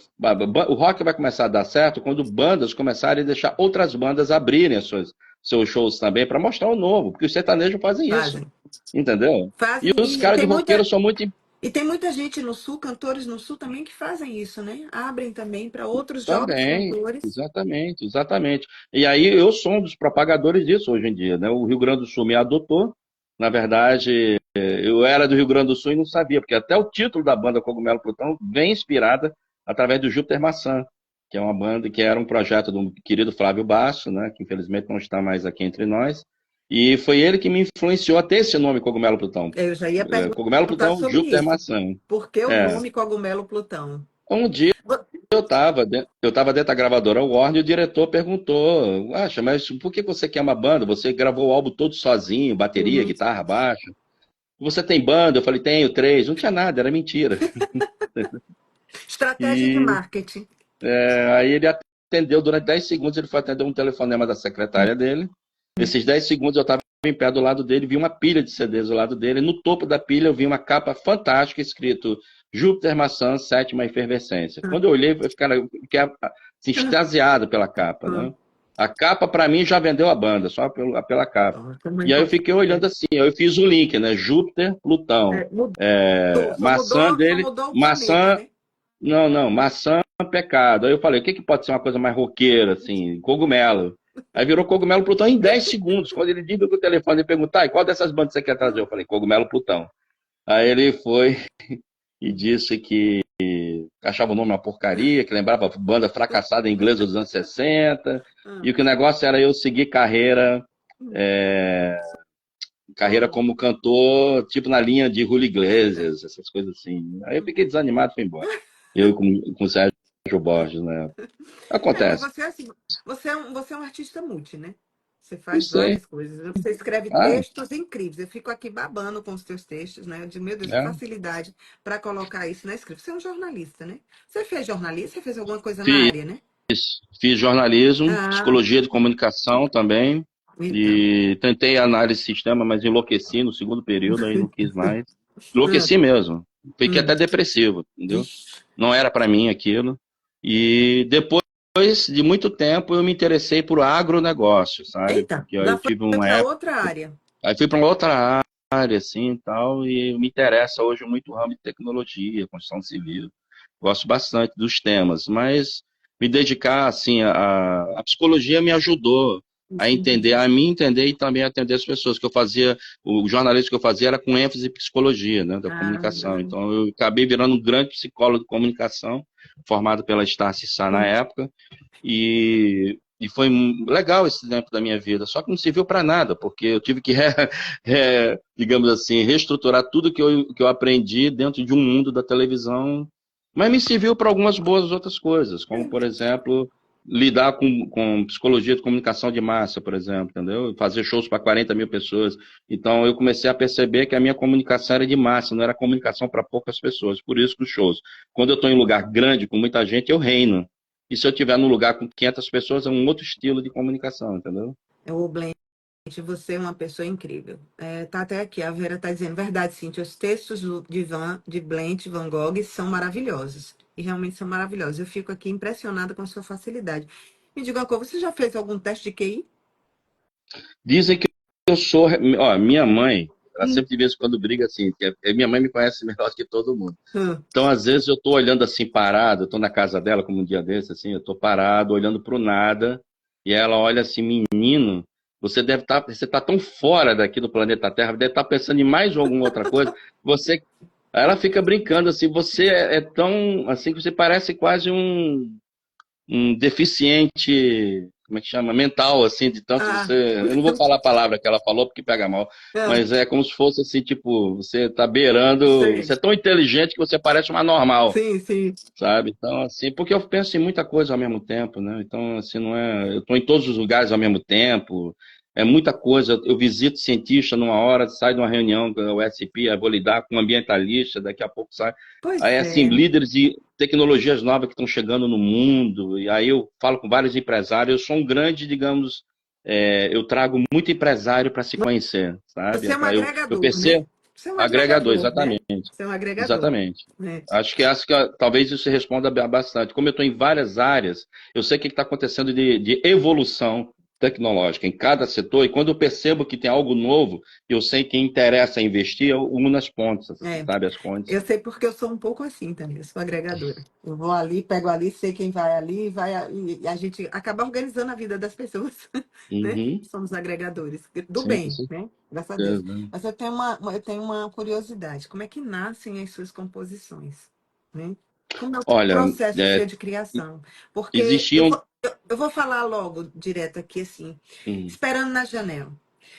o rock vai começar a dar certo quando bandas começarem a deixar outras bandas abrirem seus shows também para mostrar o novo, porque os sertanejos fazem isso, fazem. entendeu? E Fazem, os e caras de tem roqueiro muita, são muito. e tem muita gente no Sul, cantores no Sul também que fazem isso, né? Abrem também para outros jovens Também, cantores. exatamente, exatamente. E aí eu sou um dos propagadores disso hoje em dia, né? O Rio Grande do Sul me adotou. Na verdade, eu era do Rio Grande do Sul e não sabia, porque até o título da banda Cogumelo Plutão vem inspirada através do Júpiter Maçã, que é uma banda que era um projeto do querido Flávio Basso, né? Que infelizmente não está mais aqui entre nós. E foi ele que me influenciou a ter esse nome Cogumelo Plutão. Eu já ia Cogumelo perguntar Plutão, sobre Júpiter isso. Maçã. Por que o É. nome Cogumelo Plutão? Um dia Vo- eu tava dentro da gravadora Warner e o diretor perguntou: Acha, mas por que você quer uma banda? Você gravou o álbum todo sozinho, bateria, Uhum. guitarra, baixo. Você tem banda? Eu falei: Tenho três. Não tinha nada, era mentira. Estratégia de E marketing. aí ele atendeu, durante 10 segundos, ele foi atender um telefonema da secretária dele. Nesses 10 segundos eu estava em pé do lado dele, vi uma pilha de CDs do lado dele. No topo da pilha eu vi uma capa fantástica escrito Júpiter Maçã, Sétima Efervescência. Quando eu olhei, eu fiquei assim, extasiado pela capa, né? Hum. A capa, para mim, já vendeu a banda, só pela capa. Ó, como é E aí eu fiquei olhando importante. assim, aí eu fiz o link, né? Júpiter, Plutão. Mudou, Maçã só dele, mudou o planeta, maçã, né? não, não, maçã é pecado. Aí eu falei, o que que pode ser uma coisa mais roqueira, assim, cogumelo? Aí virou Cogumelo Plutão em 10 segundos. Quando ele liga o telefone e perguntar, qual dessas bandas você quer trazer? Eu falei, Cogumelo Plutão. Aí ele foi e disse que achava o nome uma porcaria, que lembrava banda fracassada inglesa dos anos 60, Hum. e que o negócio era eu seguir carreira Solo. como cantor, tipo na linha de Julio Iglesias, essas coisas assim. Aí eu fiquei desanimado e fui embora. Eu com o Sérgio Borges, né? É, mas Acontece. você é assim, você é um artista multi, né? Você Não faz sei. várias coisas. Você escreve Ah, textos incríveis. Eu fico aqui babando com os teus textos, né? Eu digo, meu Deus, que é. facilidade para colocar isso na escrita. Você é um jornalista, né? Você fez jornalista, você fez alguma coisa na Fiz, área, né? fiz jornalismo, Ah, psicologia de comunicação também. então. E tentei análise de sistema, mas enlouqueci no segundo período, aí não quis mais. Hum, Enlouqueci mesmo. Fiquei hum. até depressivo, entendeu? Ixi. Não era para mim aquilo. E depois de muito tempo eu me interessei por agronegócio, sabe? Eita, Porque aí já eu foi tive uma para época, outra área. aí fui para uma outra área assim, e tal, e me interessa hoje muito o ramo de tecnologia, construção civil. Gosto bastante dos temas, mas me dedicar assim a psicologia me ajudou a entender, a mim entender e também a atender as pessoas que eu fazia, o jornalismo que eu fazia era com ênfase em psicologia, né, da Ah, comunicação. Então eu acabei virando um grande psicólogo de comunicação, formado pela Estácio Sá na hum. época, e foi legal esse tempo da minha vida, só que não serviu para nada, porque eu tive que, digamos assim, reestruturar tudo que eu aprendi dentro de um mundo da televisão, mas me serviu para algumas boas outras coisas, como, por exemplo, lidar com psicologia de comunicação de massa, por exemplo, entendeu? Fazer shows para 40 mil pessoas. Então, eu comecei a perceber que a minha comunicação era de massa, não era comunicação para poucas pessoas. Por isso que os shows, quando eu estou em lugar grande, com muita gente, eu reino. E se eu estiver num lugar com 500 pessoas, é um outro estilo de comunicação, entendeu? É o Blend. Você é uma pessoa incrível. Tá até aqui, a Vera tá dizendo, verdade, Cíntia, os textos de Blanche Van Gogh são maravilhosos. E realmente são maravilhosos. Eu fico aqui impressionada com a sua facilidade. Me diga uma coisa, você já fez algum teste de QI? Dizem que eu sou. Ó, minha mãe, ela Hum, sempre de vez em quando briga assim, minha mãe me conhece melhor que todo mundo. hum. Então, às vezes, eu estou olhando assim, parado, eu estou na casa dela, como um dia desse, assim, eu estou parado, olhando para o nada, e ela olha assim, menino, você tá tão fora daqui do planeta Terra, deve estar pensando em mais alguma outra coisa. Você, aí ela fica brincando assim, você é tão, assim, que você parece quase um deficiente, como é que chama? Mental, assim, de tanto Ah, você. Eu não vou falar a palavra que ela falou porque pega mal, ah, mas é como se fosse assim, tipo, você tá beirando. sei. Você é tão inteligente que você parece uma normal, Sim, sim. sabe? Então, assim, porque eu penso em muita coisa ao mesmo tempo, né? Então, assim, não é. Eu tô em todos os lugares ao mesmo tempo. É muita coisa. Eu visito cientista numa hora, saio de uma reunião com o SP, aí vou lidar com um ambientalista, daqui a pouco sai. Aí, Pois assim, é. líderes de tecnologias novas que estão chegando no mundo, e aí eu falo com vários empresários. Eu sou um grande, digamos, eu trago muito empresário para se conhecer, sabe? Você é um Eu agregador, né? percebo, Você é um agregador, agregador, né? exatamente. Você é um agregador, Exatamente. né? Acho que talvez isso responda bastante. Como eu estou em várias áreas, eu sei o que está acontecendo de evolução tecnológica em cada setor, e quando eu percebo que tem algo novo, eu sei que interessa investir, eu uno as pontas, É. sabe? As pontes. Eu sei porque eu sou um pouco assim também, eu sou agregadora. Eu vou ali, pego ali, sei quem vai ali, e a gente acaba organizando a vida das pessoas, né? Uhum. Somos agregadores do Sim, com bem, né? Graças a Deus. certeza. Mas eu tenho uma curiosidade, como é que nascem as suas composições, né? Como é o Olha, processo é, seu de criação? Porque existiam. eu vou falar logo direto aqui assim, Hum, Esperando na Janela.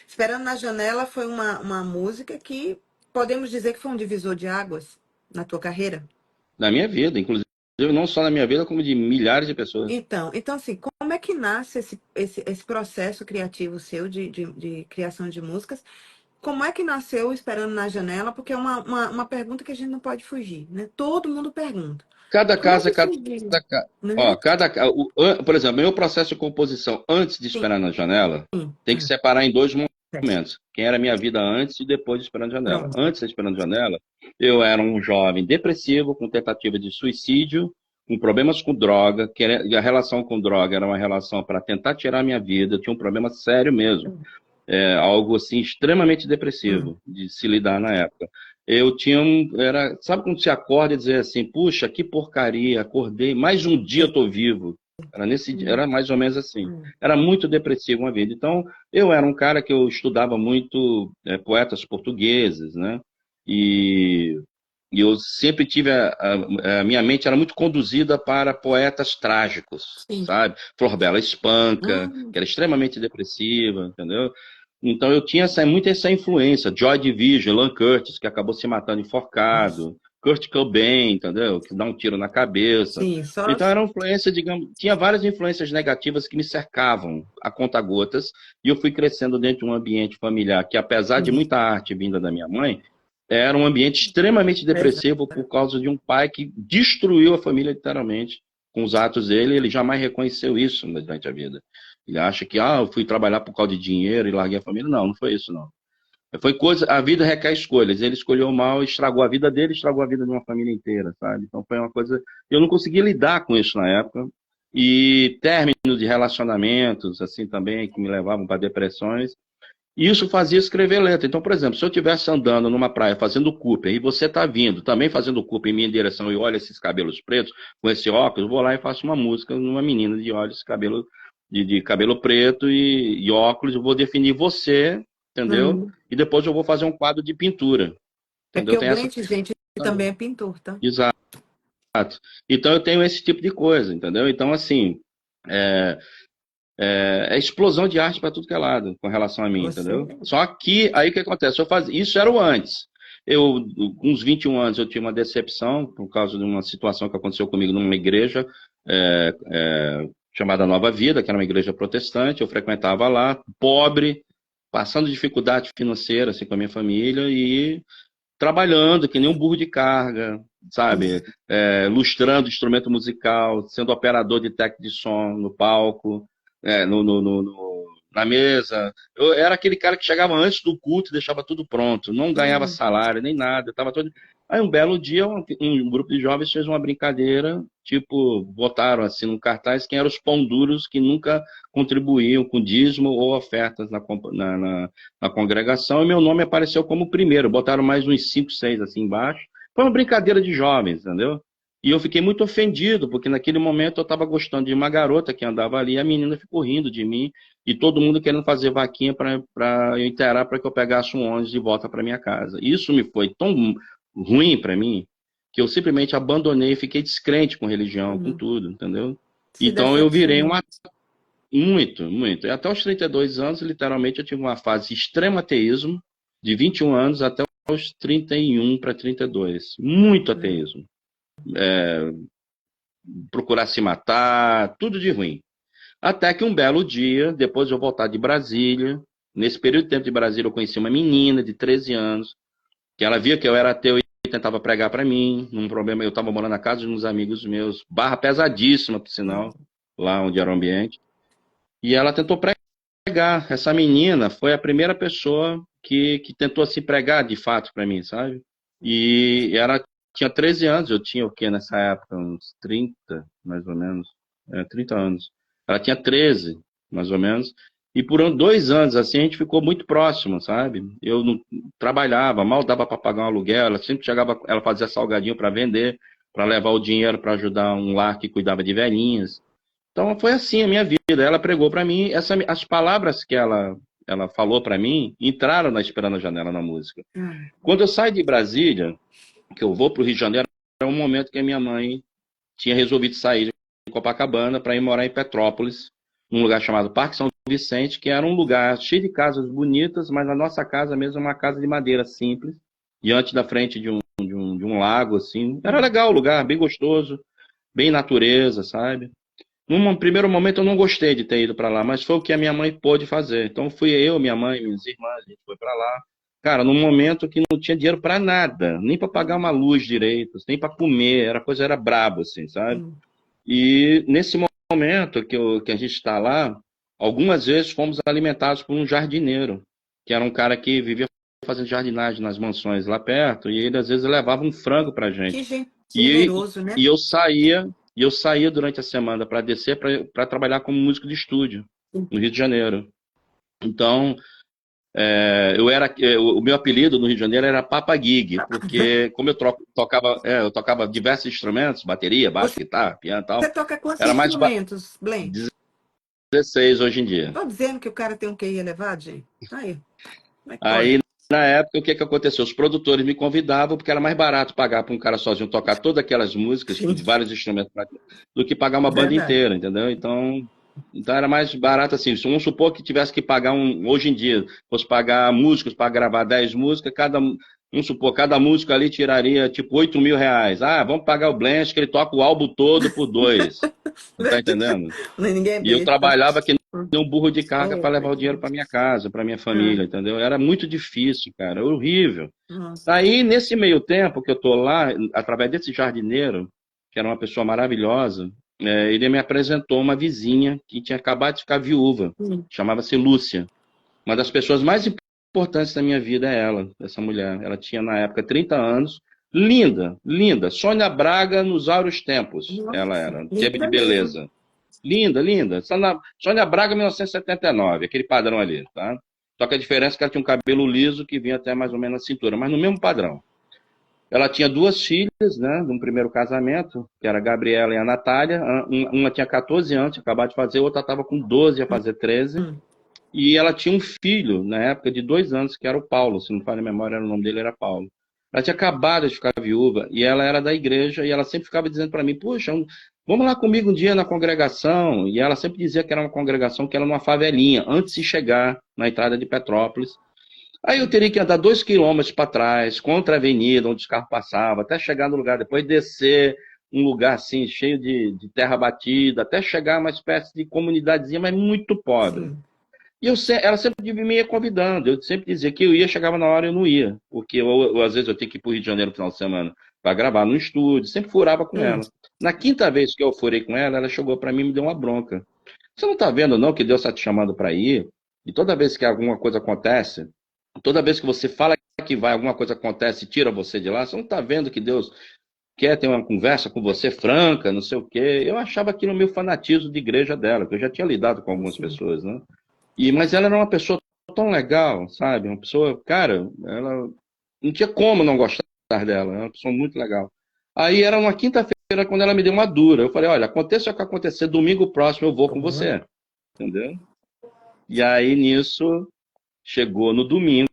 Esperando na Janela foi uma música que podemos dizer que foi um divisor de águas na tua carreira? na minha vida, inclusive, não só na minha vida, como de milhares de pessoas. Então assim, como é que nasce esse processo criativo seu de criação de músicas? Como é que nasceu o Esperando na Janela? Porque é uma pergunta que a gente não pode fugir, né? Todo mundo pergunta. Cada Como é casa, que surgiu? ó, Né? por exemplo, meu processo de composição antes de Sim, Esperar na Janela tem que separar em dois momentos. Quem era a minha vida antes e depois de Esperando na Janela. pronto. Antes de Esperando na Janela, eu era um jovem depressivo com tentativa de suicídio, com problemas com droga, a relação com droga era uma relação para tentar tirar a minha vida, eu tinha um problema sério mesmo, algo assim extremamente Hum, depressivo de se lidar na época. Eu tinha sabe quando você acorda e dizer assim, puxa, que porcaria, acordei, mais um dia eu sei. tô vivo. Era mais ou menos assim. Hum, Era muito depressivo uma vida. Então, eu era um cara que eu estudava muito poetas portugueses, né? E, e eu sempre tive a minha mente era muito conduzida para poetas trágicos, sim. sabe? Flor Bela Espanca, Hum, que era extremamente depressiva, entendeu? Então eu tinha muito essa influência. Joy Division, Ian Curtis, que acabou se matando nossa. enforcado. Kurt Cobain, entendeu? Que dá um tiro na cabeça. Sim, só. Então era uma influência, digamos, tinha várias influências negativas que me cercavam a conta-gotas, e eu fui crescendo dentro de um ambiente familiar que, apesar de muita arte vinda da minha mãe, era um ambiente extremamente Exato. depressivo por causa de um pai que destruiu a família literalmente com os atos dele. Ele jamais reconheceu isso durante a vida. Ele acha que, eu fui trabalhar por causa de dinheiro e larguei a família. Não, não foi isso, não. Foi coisa, a vida requer escolhas. Ele escolheu mal, estragou a vida dele, estragou a vida de uma família inteira, sabe? Então foi uma coisa. Eu não consegui lidar com isso na época. E términos de relacionamentos, assim também, que me levavam para depressões. E isso fazia escrever letra. Então, por exemplo, se eu estivesse andando numa praia fazendo Cooper e você está vindo também fazendo Cooper em minha direção e olha esses cabelos pretos, com esse óculos, eu vou lá e faço uma música numa menina de olhos, cabelo, de cabelo preto e óculos, eu vou definir você, entendeu? Hum. E depois eu vou fazer um quadro de pintura, É entendeu? porque o Tem essa. Brent, gente, também é pintor, tá? Exato. Então eu tenho esse tipo de coisa, entendeu? Então, assim, é, é explosão de arte para tudo que é lado com relação a mim, Você. entendeu? Só que aí o que acontece? Isso era o antes. Eu, com uns 21 anos, eu tive uma decepção por causa de uma situação que aconteceu comigo numa igreja chamada Nova Vida, que era uma igreja protestante. Eu frequentava lá, pobre, passando dificuldade financeira assim, com a minha família e trabalhando que nem um burro de carga, sabe? Lustrando instrumento musical, sendo operador de técnico de som no palco, na mesa. Eu era aquele cara que chegava antes do culto e deixava tudo pronto, não ganhava Hum, salário nem nada, estava todo. Aí um belo dia um grupo de jovens fez uma brincadeira, tipo, botaram assim num cartaz quem eram os pão duros que nunca contribuíam com dízimo ou ofertas na congregação, e meu nome apareceu como primeiro. Botaram mais uns 5, 6 assim embaixo. Foi uma brincadeira de jovens, entendeu? E eu fiquei muito ofendido, porque naquele momento eu estava gostando de uma garota que andava ali, e a menina ficou rindo de mim, e todo mundo querendo fazer vaquinha para eu inteirar para que eu pegasse um ônibus de volta para minha casa. Isso me foi tão ruim para mim, que eu simplesmente abandonei e fiquei descrente com religião, com hum. tudo, entendeu? Se Então eu virei decepcionou. muito, muito. E até os 32 anos, literalmente, eu tive uma fase de extremo ateísmo, de 21 anos até os 31 para 32. Muito Hum, ateísmo. Procurar se matar, tudo de ruim. Até que um belo dia, depois de eu voltar de Brasília, Nesse período de tempo de Brasília, eu conheci uma menina de 13 anos, que ela via que eu era ateu e tentava pregar para mim, num problema, eu estava morando na casa de uns amigos meus, barra pesadíssima, por sinal, lá onde era o ambiente, e ela tentou pregar. Essa menina foi a primeira pessoa que tentou se pregar de fato para mim, sabe? E ela tinha 13 anos, eu tinha o quê nessa época? Uns 30, mais ou menos. 30 anos. Ela tinha 13, mais ou menos. E por 2 anos, assim, a gente ficou muito próximo, sabe? Eu não trabalhava, mal dava para pagar um aluguel, ela sempre chegava, ela fazia salgadinho para vender, para levar o dinheiro para ajudar um lar que cuidava de velhinhas. Então foi assim a minha vida. Ela pregou para mim, as palavras que ela falou para mim entraram na Esperando a Janela na música. Quando eu saio de Brasília, que eu vou para o Rio de Janeiro, é um momento que a minha mãe tinha resolvido sair de Copacabana para ir morar em Petrópolis, num lugar chamado Parque São Vicente, que era um lugar cheio de casas bonitas, mas a nossa casa mesmo é uma casa de madeira simples, diante da frente de um lago, assim. Era legal o lugar, bem gostoso, bem natureza, sabe? Num primeiro momento eu não gostei de ter ido para lá, mas foi o que a minha mãe pôde fazer. Então fui eu, minha mãe, minhas irmãs, a gente foi para lá. Cara, num momento que não tinha dinheiro para nada, nem para pagar uma luz direito, nem para comer, a coisa era brabo, assim, sabe? E nesse momento que a gente está lá, algumas vezes fomos alimentados por um jardineiro, que era um cara que vivia fazendo jardinagem nas mansões lá perto, e ele às vezes levava um frango para Que gente. gente E, generoso, né? e eu saía durante a semana para descer para trabalhar como músico de estúdio no Rio de Janeiro. Então, o meu apelido no Rio de Janeiro era Papa Gig, porque como eu tocava diversos instrumentos, bateria, baixo, Você, guitarra, piano e você tal, toca quantos era mais instrumentos, Blen? 16 hoje em dia. Tô dizendo que o cara tem um QI elevado, gente. Aí, como é que Aí, pode? na época, o que que aconteceu? Os produtores me convidavam porque era mais barato pagar para um cara sozinho tocar todas aquelas músicas Sim, de vários instrumentos do que pagar uma banda verdade. inteira, entendeu? Então era mais barato assim. Vamos supor que tivesse que pagar hoje em dia, fosse pagar músicos para gravar 10 músicas, vamos supor, cada músico ali tiraria tipo R$ 8.000. Ah, vamos pagar o Blanche, que ele toca o álbum todo por 2. Você tá entendendo? Ninguém é E eu besta. trabalhava que nem um burro de carga Oh, para levar o dinheiro coitado. para minha casa, para minha Ah, família, entendeu? Era muito difícil, cara, horrível. nossa. Aí, nesse meio tempo que eu tô lá, através desse jardineiro, que era uma pessoa maravilhosa, ele me apresentou uma vizinha que tinha acabado de ficar viúva, Hum. chamava-se Lúcia. Uma das pessoas mais importantes da minha vida é ela, essa mulher. Ela tinha, na época, 30 anos. Linda, linda. Sônia Braga nos áureos tempos, ela Nossa, era, teve de linda mesmo. beleza. Linda, linda. Sônia Braga, 1979, aquele padrão ali, tá? Só que a diferença é que ela tinha um cabelo liso que vinha até mais ou menos na cintura, mas no mesmo padrão. Ela tinha duas filhas, né, de um primeiro casamento, que era a Gabriela e a Natália. Uma tinha 14 anos, tinha acabado de fazer, a outra estava com 12, ia fazer 13. Hum. E ela tinha um filho, na época, de 2 anos, que era o Paulo, se não me falha a memória, o nome dele era Paulo. Ela tinha acabado de ficar viúva e ela era da igreja e ela sempre ficava dizendo para mim, puxa, vamos lá comigo um dia na congregação. E ela sempre dizia que era uma congregação que era numa favelinha, antes de chegar na entrada de Petrópolis. Aí eu teria que andar 2 quilômetros para trás, contra a avenida, onde os carros passavam, até chegar no lugar, depois descer um lugar assim, cheio de terra batida, até chegar a uma espécie de comunidadezinha, mas muito pobre. Sim. E ela sempre me ia convidando. Eu sempre dizia que eu ia, chegava na hora e eu não ia. Porque às vezes eu tinha que ir para o Rio de Janeiro no final de semana para gravar no estúdio. Sempre furava com Hum. ela. Na quinta vez que eu furei com ela, ela chegou para mim e me deu uma bronca. Você não está vendo, não, que Deus está te chamando para ir? E toda vez que alguma coisa acontece, toda vez que você fala que vai, alguma coisa acontece e tira você de lá, você não está vendo que Deus quer ter uma conversa com você franca, não sei o quê. Eu achava aquilo meio fanatismo de igreja dela, que eu já tinha lidado com algumas Sim. pessoas, né? Mas ela era uma pessoa tão legal, sabe? Uma pessoa, cara, ela não tinha como não gostar dela, é uma pessoa muito legal. Aí era uma quinta-feira quando ela me deu uma dura. Eu falei, olha, aconteça o que acontecer, domingo próximo eu vou com Boa. você, entendeu? E aí nisso chegou no domingo,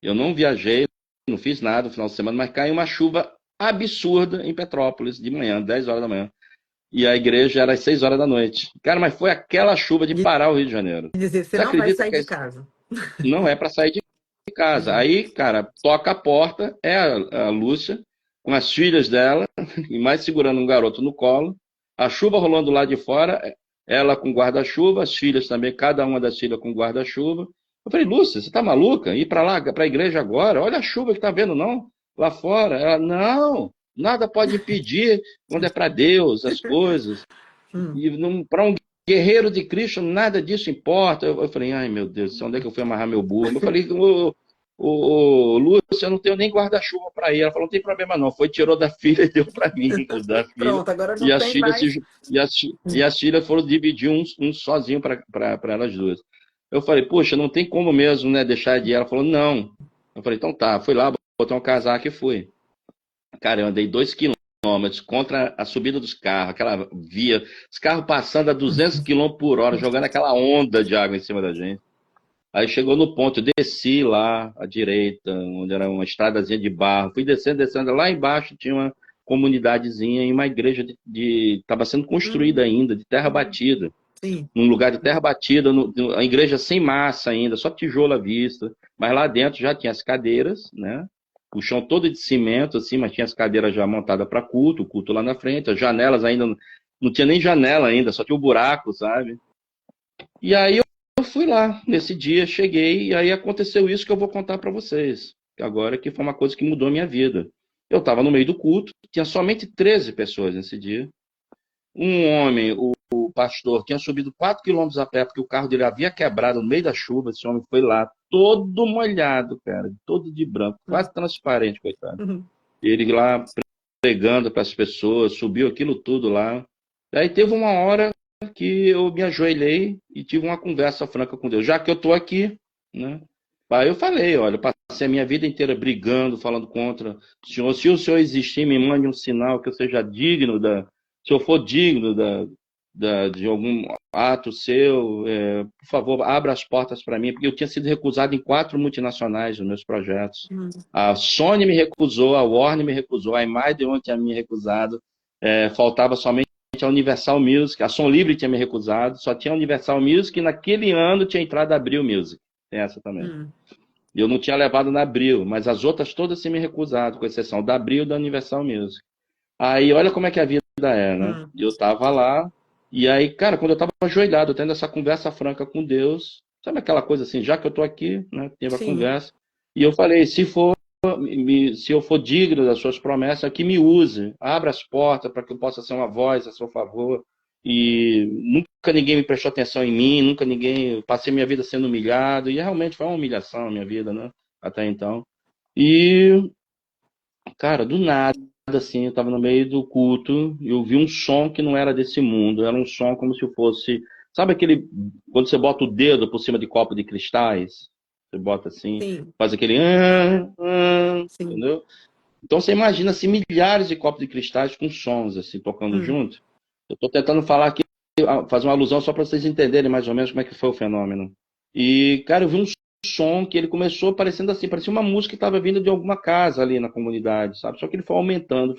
eu não viajei, não fiz nada no final de semana, mas caiu uma chuva absurda em Petrópolis de manhã, 10 horas da manhã. E a igreja era às 6 horas da noite. Cara, mas foi aquela chuva de De parar o Rio de Janeiro. dizer, você Você não vai acredita sair que de casa. não é para sair de casa? Aí, cara, toca a porta, é a Lúcia, com as filhas dela, e mais segurando um garoto no colo, a chuva rolando lá de fora, ela com guarda-chuva, as filhas também, cada uma das filhas com guarda-chuva. Eu falei, Lúcia, você tá maluca? Ir para lá, para a igreja agora? Olha a chuva que tá vendo, não? Lá fora. Ela, não, nada pode impedir quando é para Deus as coisas. Hum. E para um guerreiro de Cristo, nada disso importa. Eu falei, ai meu Deus, onde é que eu fui amarrar meu burro? Eu falei, Lúcia, eu não tenho nem guarda-chuva para ir. Ela falou, não tem problema não. Foi, tirou da filha e deu para mim, o da filha. Pronto, agora E não as tem filhas, mais. e as filhas foram dividir um sozinho para elas duas. Eu falei, poxa, não tem como mesmo, né, deixar de ir. Ela falou, não. Eu falei, então tá. Fui lá, botei um casaco e fui. Cara, eu andei 2 quilômetros contra a subida dos carros, aquela via, os carros passando a 200 quilômetros por hora, jogando aquela onda de água em cima da gente. Aí chegou no ponto, eu desci lá à direita, onde era uma estradazinha de barro, fui descendo, descendo, lá embaixo tinha uma comunidadezinha e uma igreja estava sendo construída Hum, ainda, de terra batida, sim. num lugar de terra batida, a igreja sem massa ainda, só tijolo à vista, mas lá dentro já tinha as cadeiras, né? O chão todo de cimento, assim, mas tinha as cadeiras já montadas para culto, o culto lá na frente, as janelas ainda, não tinha nem janela ainda, só tinha o buraco, sabe? E aí eu fui lá, nesse dia, cheguei, e aí aconteceu isso que eu vou contar para vocês, agora que foi uma coisa que mudou a minha vida. Eu estava no meio do culto, tinha somente 13 pessoas nesse dia. Um homem, o pastor, tinha subido 4 quilômetros a pé, porque o carro dele havia quebrado no meio da chuva. Esse homem foi lá, todo molhado, cara, todo de branco, Hum, quase transparente, coitado. hum, Ele lá pregando para as pessoas, subiu aquilo tudo lá. Aí teve uma hora que eu me ajoelhei e tive uma conversa franca com Deus. Já que eu estou aqui, né? Aí eu falei, olha, eu passei a minha vida inteira brigando, falando contra o Senhor. Se o Senhor existir, me mande um sinal que eu seja digno se eu for digno de algum ato seu, por favor, abra as portas para mim, porque eu tinha sido recusado em 4 multinacionais nos meus projetos. hum, A Sony me recusou, a Warner me recusou, a Imagine tinha me recusado, faltava somente a Universal Music, a Som Livre tinha me recusado, só tinha a Universal Music e naquele ano tinha entrado a Abril Music, tem essa também. hum. Eu não tinha levado na Abril, mas as outras todas tinham me recusado, com exceção da Abril e da Universal Music. Aí olha como é que a vida é, né? Hum, Eu tava lá, e aí, cara, quando eu tava ajoelhado, tendo essa conversa franca com Deus, sabe aquela coisa assim, já que eu tô aqui, né? Teve a sim. conversa, e eu falei, se eu for digno das suas promessas, que me use, abra as portas para que eu possa ser uma voz a seu favor. E nunca ninguém me prestou atenção em mim, nunca ninguém, passei minha vida sendo humilhado, e realmente foi uma humilhação a minha vida, né? Até então. E, cara, do nada, assim, eu tava no meio do culto, e eu vi um som que não era desse mundo, era um som como se fosse, sabe aquele, quando você bota o dedo por cima de copo de cristais? Você bota assim, Sim, faz aquele, sim. entendeu? Então você imagina assim, milhares de copos de cristais com sons assim tocando Hum, junto. Eu estou tentando falar aqui, fazer uma alusão só para vocês entenderem mais ou menos como é que foi o fenômeno. E, cara, eu vi um som que ele começou parecendo assim, parecia uma música que estava vindo de alguma casa ali na comunidade, sabe? Só que ele foi aumentando,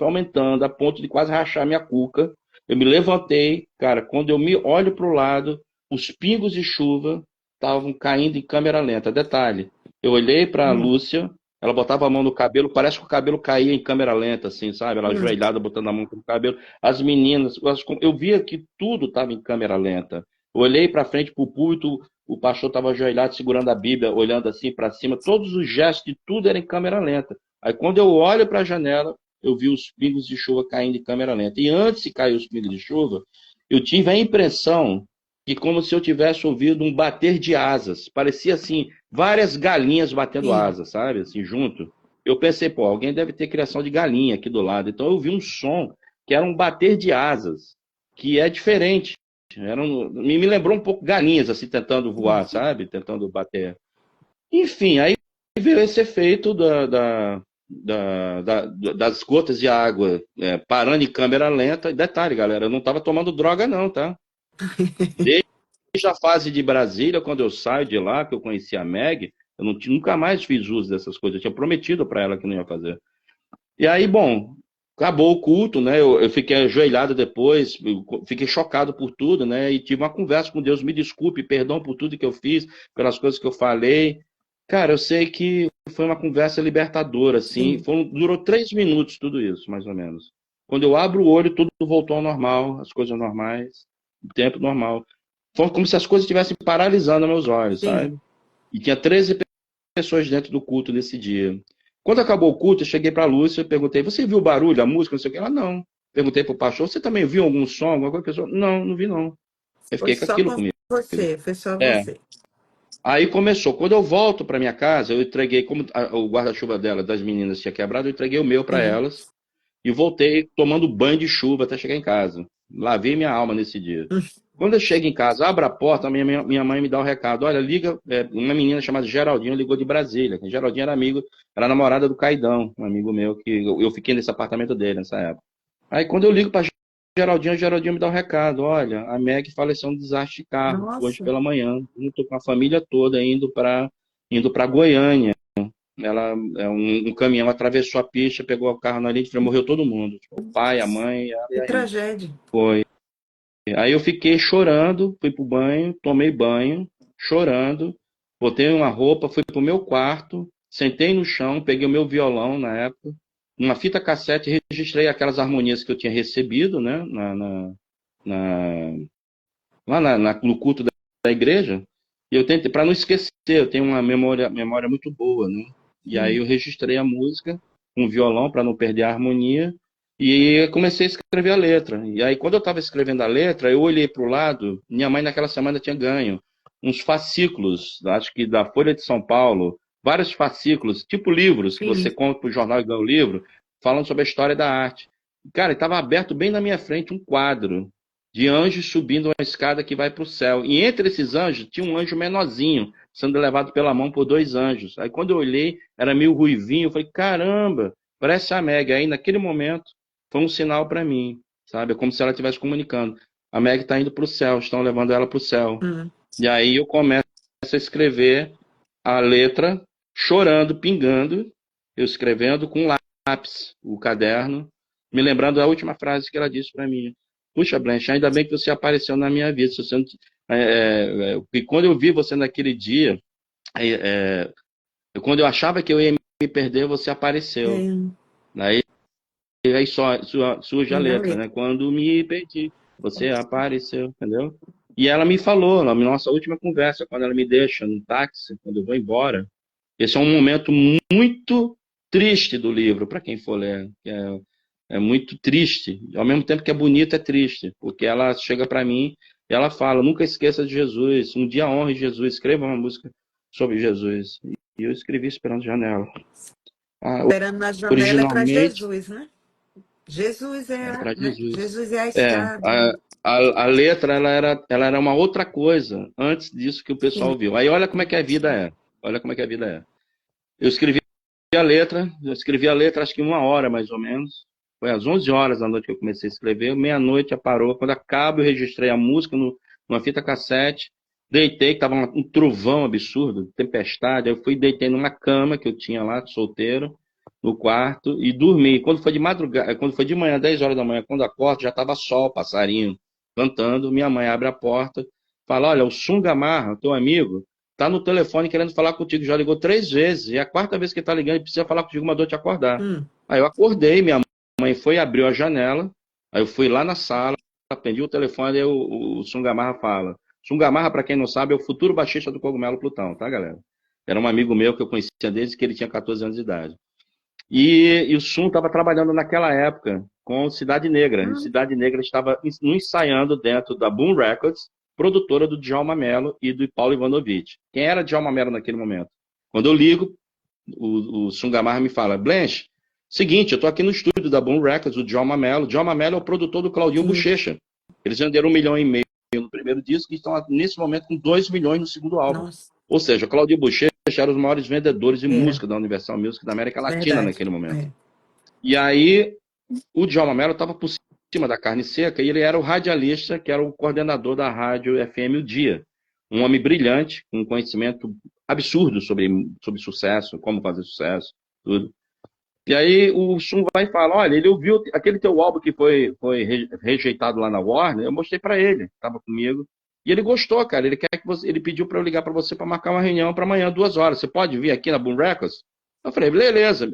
a ponto de quase rachar minha cuca. Eu me levantei, cara, quando eu me olho para o lado, os pingos de chuva estavam caindo em câmera lenta. Detalhe, eu olhei para a hum, Lúcia, ela botava a mão no cabelo, parece que o cabelo caía em câmera lenta, assim, sabe? Ela hum, ajoelhada, botando a mão no cabelo. As meninas, eu via que tudo estava em câmera lenta. Eu olhei para frente para o púlpito, o pastor estava ajoelhado, segurando a Bíblia, olhando assim para cima. Todos os gestos de tudo era em câmera lenta. Aí quando eu olho para a janela, eu vi os pingos de chuva caindo em câmera lenta. E antes de cair os pingos de chuva, eu tive a impressão que como se eu tivesse ouvido um bater de asas. Parecia assim, várias galinhas batendo sim. asas, sabe? Assim, junto. Eu pensei, pô, alguém deve ter criação de galinha aqui do lado. Então eu vi um som que era um bater de asas, que é diferente. Me lembrou um pouco galinhas, assim, tentando voar, sabe? Tentando bater. Enfim, aí veio esse efeito das gotas de água parando em câmera lenta. E detalhe, galera, eu não estava tomando droga, não, tá? Desde a fase de Brasília, quando eu saio de lá, que eu conheci a Meg, eu nunca mais fiz uso dessas coisas. Eu tinha prometido para ela que não ia fazer. E aí, bom, acabou o culto, né? Eu fiquei ajoelhado depois, fiquei chocado por tudo, né? E tive uma conversa com Deus, me desculpe, perdão por tudo que eu fiz, pelas coisas que eu falei. Cara, eu sei que foi uma conversa libertadora, assim. Sim. Durou 3 minutos tudo isso, mais ou menos. Quando eu abro o olho, tudo voltou ao normal, as coisas normais, o tempo normal. Foi como se as coisas estivessem paralisando meus olhos, Sim. sabe? E tinha 13 pessoas dentro do culto nesse dia. Quando acabou o culto, eu cheguei para a Lúcia e perguntei: você viu o barulho, a música, não sei o que? Ela, não. Perguntei para o pastor: você também viu algum som, alguma coisa? Não, não vi não. Eu Foi fiquei com só aquilo com comigo. você, foi só É. você. Aí começou. Quando eu volto para minha casa, eu entreguei, como o guarda-chuva dela, das meninas, tinha quebrado, eu entreguei o meu para Sim. elas e voltei tomando banho de chuva até chegar em casa. Lavei minha alma nesse dia. Hum. Quando eu chego em casa, abro a porta, minha mãe me dá o recado: olha, liga, uma menina chamada Geraldinho ligou de Brasília. Geraldinho era amigo, era namorada do Caidão, um amigo meu, que eu fiquei nesse apartamento dele nessa época. Aí quando eu ligo para Geraldinho, o Geraldinho me dá o recado: olha, a Meg faleceu num desastre de carro hoje Nossa, pela manhã. Junto com a família toda indo para Goiânia. Ela, um caminhão atravessou a pista, pegou o carro na linha e morreu todo mundo. O pai, a mãe, ela e que a irmã. tragédia. Foi. Aí eu fiquei chorando, fui pro banho, tomei banho, chorando, botei uma roupa, fui pro meu quarto, sentei no chão, peguei o meu violão na época, uma fita cassete e registrei aquelas harmonias que eu tinha recebido, né, na- lá no culto da igreja. E eu tentei, para não esquecer, eu tenho uma memória muito boa, né? E aí Hum. eu registrei a música com o violão para não perder a harmonia e comecei a escrever a letra. E aí quando eu estava escrevendo a letra, eu olhei para o lado, minha mãe naquela semana tinha ganho uns fascículos, acho que da Folha de São Paulo, vários fascículos, tipo livros que você Sim. compra para o jornal e ganha o livro, falando sobre a história da arte. Cara, estava aberto bem na minha frente um quadro de anjos subindo uma escada que vai para o céu. E entre esses anjos tinha um anjo menorzinho, sendo levado pela mão por dois anjos. Aí quando eu olhei, era meio ruivinho, eu falei, caramba, parece a Meg. Aí naquele momento foi um sinal para mim, sabe? É como se ela estivesse comunicando. A Meg está indo para o céu, estão levando ela para o céu. Hum. E aí eu começo a escrever a letra, chorando, pingando, eu escrevendo com lápis, o caderno, me lembrando da última frase que ela disse para mim. Puxa, Blanche, ainda bem que você apareceu na minha vida. Se você não, e quando eu vi você naquele dia, quando eu achava que eu ia me perder, você apareceu. É, Aí surge a na letra, letra. né? Quando me perdi, você apareceu, entendeu? E ela me falou, na nossa última conversa, quando ela me deixa no táxi, quando eu vou embora, esse é um momento muito triste do livro, para quem for ler. É muito triste. Ao mesmo tempo que é bonito, é triste. Porque ela chega para mim e ela fala: nunca esqueça de Jesus. Um dia honre Jesus. Escreva uma música sobre Jesus. E eu escrevi Esperando Janela. Ah, Esperando na janela é para originalmente, Jesus, né? Jesus é, era para né? Jesus. Jesus é a É, estrada. a letra ela era uma outra coisa antes disso que o Sim. pessoal viu. Aí olha como é que a vida é. Olha como é que a vida é. Eu escrevi a letra acho que em 1 hora mais ou menos. Foi às 11 horas da noite que eu comecei a escrever. Meia-noite já parou. Quando acaba, eu registrei a música numa fita cassete. Deitei, que tava um trovão absurdo, tempestade. Aí eu fui e deitei numa cama que eu tinha lá, solteiro, no quarto, e dormi. Quando foi de madrugada, quando foi de manhã, 10 horas da manhã, quando acordo, já tava sol, passarinho cantando. Minha mãe abre a porta, fala: olha, o Sungamarra, teu amigo, tá no telefone querendo falar contigo. Já ligou 3 vezes. E é a quarta vez que ele tá ligando, ele precisa falar contigo, mandou te acordar. Hum. Aí eu acordei, minha mãe foi e abriu a janela. Aí eu fui lá na sala, atendi o telefone, aí o Sungamarra fala. Sungamarra, para quem não sabe, é o futuro baixista do Cogumelo Plutão, tá, galera? Era um amigo meu que eu conhecia desde que ele tinha 14 anos de idade. E o Sun estava trabalhando naquela época com Cidade Negra. E Hum. Cidade Negra estava ensaiando dentro da Boom Records, produtora do Djalma Mello e do Paulo Ivanovich. Quem era Djalma Mello naquele momento? Quando eu ligo, o Sungamarra me fala: Blanche, seguinte, eu estou aqui no estúdio da Boom Records, o Djalma Mello. Djalma Mello é o produtor do Claudinho Sim. Buchecha. Eles venderam 1,5 milhão no primeiro disco e estão, nesse momento, com 2 milhões no segundo álbum. Nossa, Ou seja, o Claudinho Buchecha era um dos maiores vendedores de era. música da Universal Music da América Latina Verdade. naquele momento. É. E aí, o Djalma Mello estava por cima da carne seca e ele era o radialista, que era o coordenador da rádio FM O Dia. Um homem brilhante, com um conhecimento absurdo sobre sucesso, como fazer sucesso, tudo. E aí o Sum vai e fala: olha, ele ouviu aquele teu álbum que foi rejeitado lá na Warner, eu mostrei para ele, estava comigo. E ele gostou, cara. Ele quer que ele pediu para eu ligar para você para marcar uma reunião para amanhã, 2 horas. Você pode vir aqui na Boom Records? Eu falei: beleza.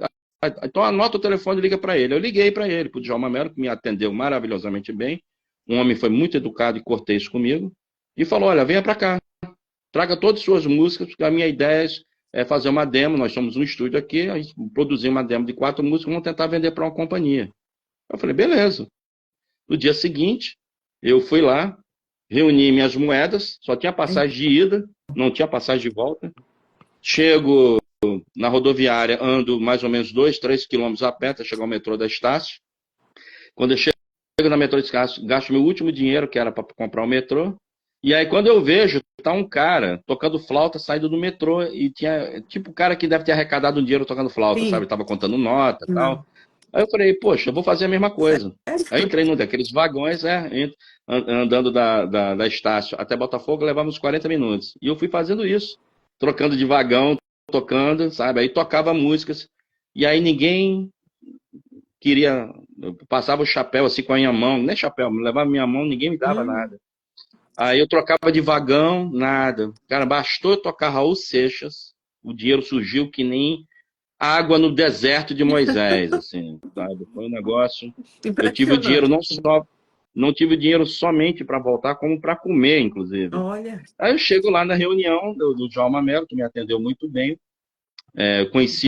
Então anota o telefone e liga para ele. Eu liguei para ele, para o Djalma Mello, que me atendeu maravilhosamente bem. Um homem foi muito educado e cortês comigo. E falou: olha, venha para cá. traga todas as suas músicas, porque a minha ideia é fazer uma demo, nós somos um estúdio aqui, a gente produzir uma demo de 4 músicas, vamos tentar vender para uma companhia. Eu falei, beleza. No dia seguinte, eu fui lá, reuni minhas moedas, só tinha passagem de ida, não tinha passagem de volta. Chego na rodoviária, ando mais ou menos 2, 3 quilômetros a pé até chegar ao metrô da Estácio. Quando eu chego na metrô da Estácio, gasto meu último dinheiro, que era para comprar o metrô. E aí, quando eu vejo, tá um cara tocando flauta saindo do metrô, e tinha, tipo, o cara que deve ter arrecadado um dinheiro tocando flauta, Sim. sabe? Tava contando nota e tal. Não. Aí eu falei, poxa, eu vou fazer a mesma coisa. Sério? Aí eu entrei num daqueles vagões, andando da Estácio até Botafogo, levava uns 40 minutos. E eu fui fazendo isso, trocando de vagão, tocando, sabe? Aí tocava músicas, e aí ninguém queria, eu passava o chapéu assim com a minha mão, nem chapéu, me levava a minha mão, ninguém me dava nada. Aí eu trocava de vagão, nada. Cara, bastou eu tocar Raul Seixas, o dinheiro surgiu que nem água no deserto de Moisés, assim, sabe? Foi um negócio. Eu tive o dinheiro Impressionante. não tive o dinheiro somente para voltar, como para comer, inclusive. Olha. Aí eu chego lá na reunião do Djalma Mello, que me atendeu muito bem. Conheci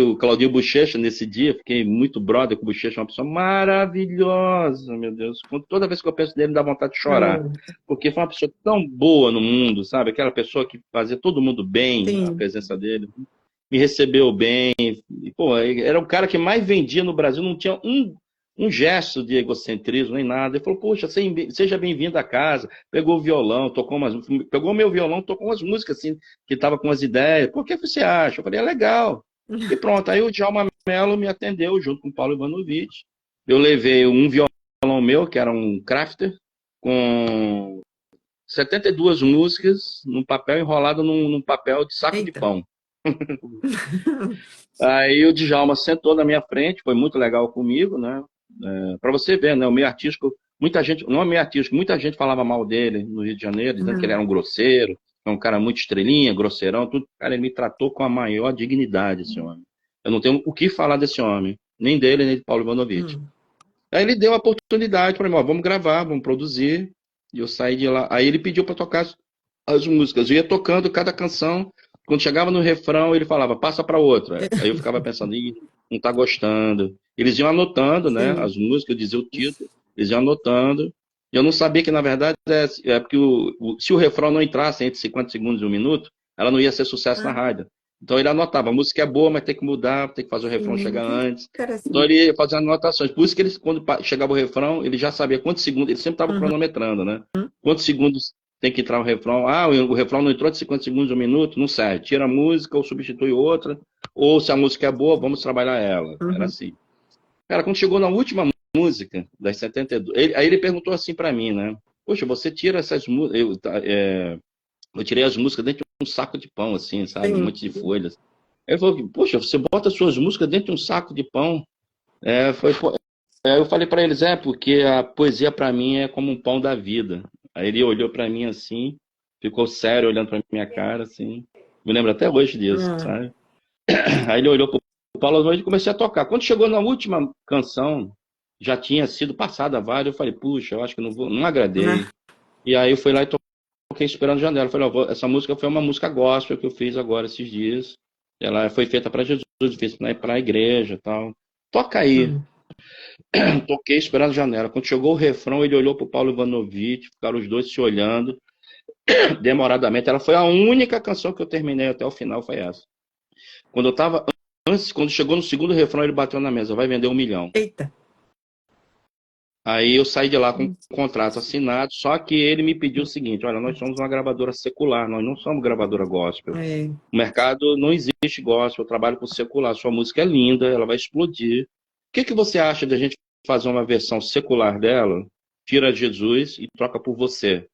o Claudinho Bochecha nesse dia, fiquei muito brother com o Bochecha, uma pessoa maravilhosa, meu Deus. Toda vez que eu penso nele, me dá vontade de chorar. Porque foi uma pessoa tão boa no mundo, sabe? Aquela pessoa que fazia todo mundo bem, a Sim. presença dele. Me recebeu bem. E, pô, era o cara que mais vendia no Brasil, não tinha um gesto de egocentrismo nem nada. Ele falou, poxa, seja bem-vindo à casa. Pegou o violão, pegou meu violão, tocou umas músicas assim, que tava com as ideias. Por que você acha? Eu falei, é legal. E pronto, aí o Djalma Mello me atendeu junto com o Paulo Ivanovich. Eu levei um violão meu, que era um Crafter, com 72 músicas, num papel enrolado num papel de saco de Eita. pão. Aí o Djalma sentou na minha frente, foi muito legal comigo, né? Para você ver, né? O meio artístico, muita gente, não é meio artístico, muita gente falava mal dele no Rio de Janeiro, dizendo que ele era um grosseiro, um cara muito estrelinha, grosseirão, tudo. Cara, ele me tratou com a maior dignidade, esse homem. Eu não tenho o que falar desse homem, nem dele, nem de Paulo Ivanovich. Aí ele deu a oportunidade para mim, ó, vamos gravar, vamos produzir. E eu saí de lá. Aí ele pediu para tocar as músicas. Eu ia tocando cada canção. Quando chegava no refrão, ele falava, passa para outra. Aí eu ficava pensando, ih, não tá gostando. Eles iam anotando, né? Sim. As músicas, eu dizia o título, eles iam anotando. E eu não sabia que, na verdade, porque se o refrão não entrasse entre 50 segundos e 1 minuto, ela não ia ser sucesso na rádio. Então ele anotava, a música é boa, mas tem que mudar, tem que fazer o refrão chegar Que antes. Então interessante. ele fazia anotações. Por isso que ele, quando chegava o refrão, ele já sabia quantos segundos, ele sempre estava cronometrando, né? Quantos segundos tem que entrar o refrão. Ah, o refrão não entrou de 50 segundos, 1 minuto, não serve. Tira a música ou substitui outra. Ou se a música é boa, vamos trabalhar ela. Era assim. Cara, quando chegou na última música, das 72, aí ele perguntou assim pra mim, né? Poxa, você tira essas músicas. Eu tirei as músicas dentro de um saco de pão, assim, sabe? Um Sim. monte de folhas. Aí ele falou, poxa, você bota suas músicas dentro de um saco de pão. Aí eu falei pra eles, porque a poesia pra mim é como um pão da vida. Aí ele olhou pra mim assim, ficou sério olhando pra minha cara, assim. Me lembro até hoje disso, sabe? Aí ele olhou pro Paulo Osório e comecei a tocar. Quando chegou na última canção, já tinha sido passada várias, eu falei, puxa, eu acho que não agradei. E aí eu fui lá e toquei Esperando Janela. Eu falei, essa música foi uma música gospel que eu fiz agora esses dias. Ela foi feita pra Jesus, fiz para a igreja e tal. Toca aí. Toquei Esperando Janela. Quando chegou o refrão, ele olhou pro Paulo Ivanovich, ficaram os dois se olhando, demoradamente. Ela foi a única canção que eu terminei até o final, foi essa. Quando chegou no segundo refrão, ele bateu na mesa, vai vender 1 milhão. Eita. Aí eu saí de lá com um contrato assinado, só que ele me pediu o seguinte, olha, nós somos uma gravadora secular, nós não somos gravadora gospel. O mercado não existe gospel, eu trabalho com secular, sua música é linda, ela vai explodir. O que você acha da gente fazer uma versão secular dela, tira Jesus e troca por você?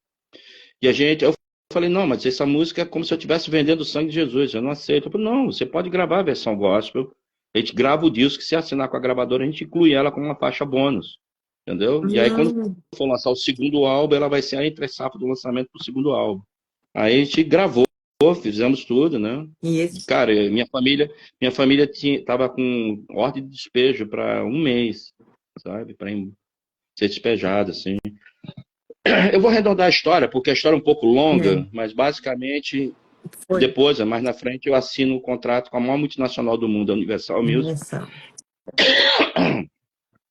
E eu falei, não, mas essa música é como se eu estivesse vendendo o sangue de Jesus, eu não aceito. Eu falei, não, você pode gravar a versão gospel, a gente grava o disco, se assinar com a gravadora, a gente inclui ela como uma faixa bônus. Entendeu? E aí, quando for lançar o segundo álbum, ela vai ser a entre-safra do lançamento do segundo álbum. Aí a gente gravou, fizemos tudo, né? Cara, minha família tava com ordem de despejo para 1 mês, sabe? Para ser despejada, assim. Eu vou arredondar a história, porque a história é um pouco É, longa, mas basicamente, foi depois, mais na frente, eu assino um contrato com a maior multinacional do mundo, a Universal Music. Universal.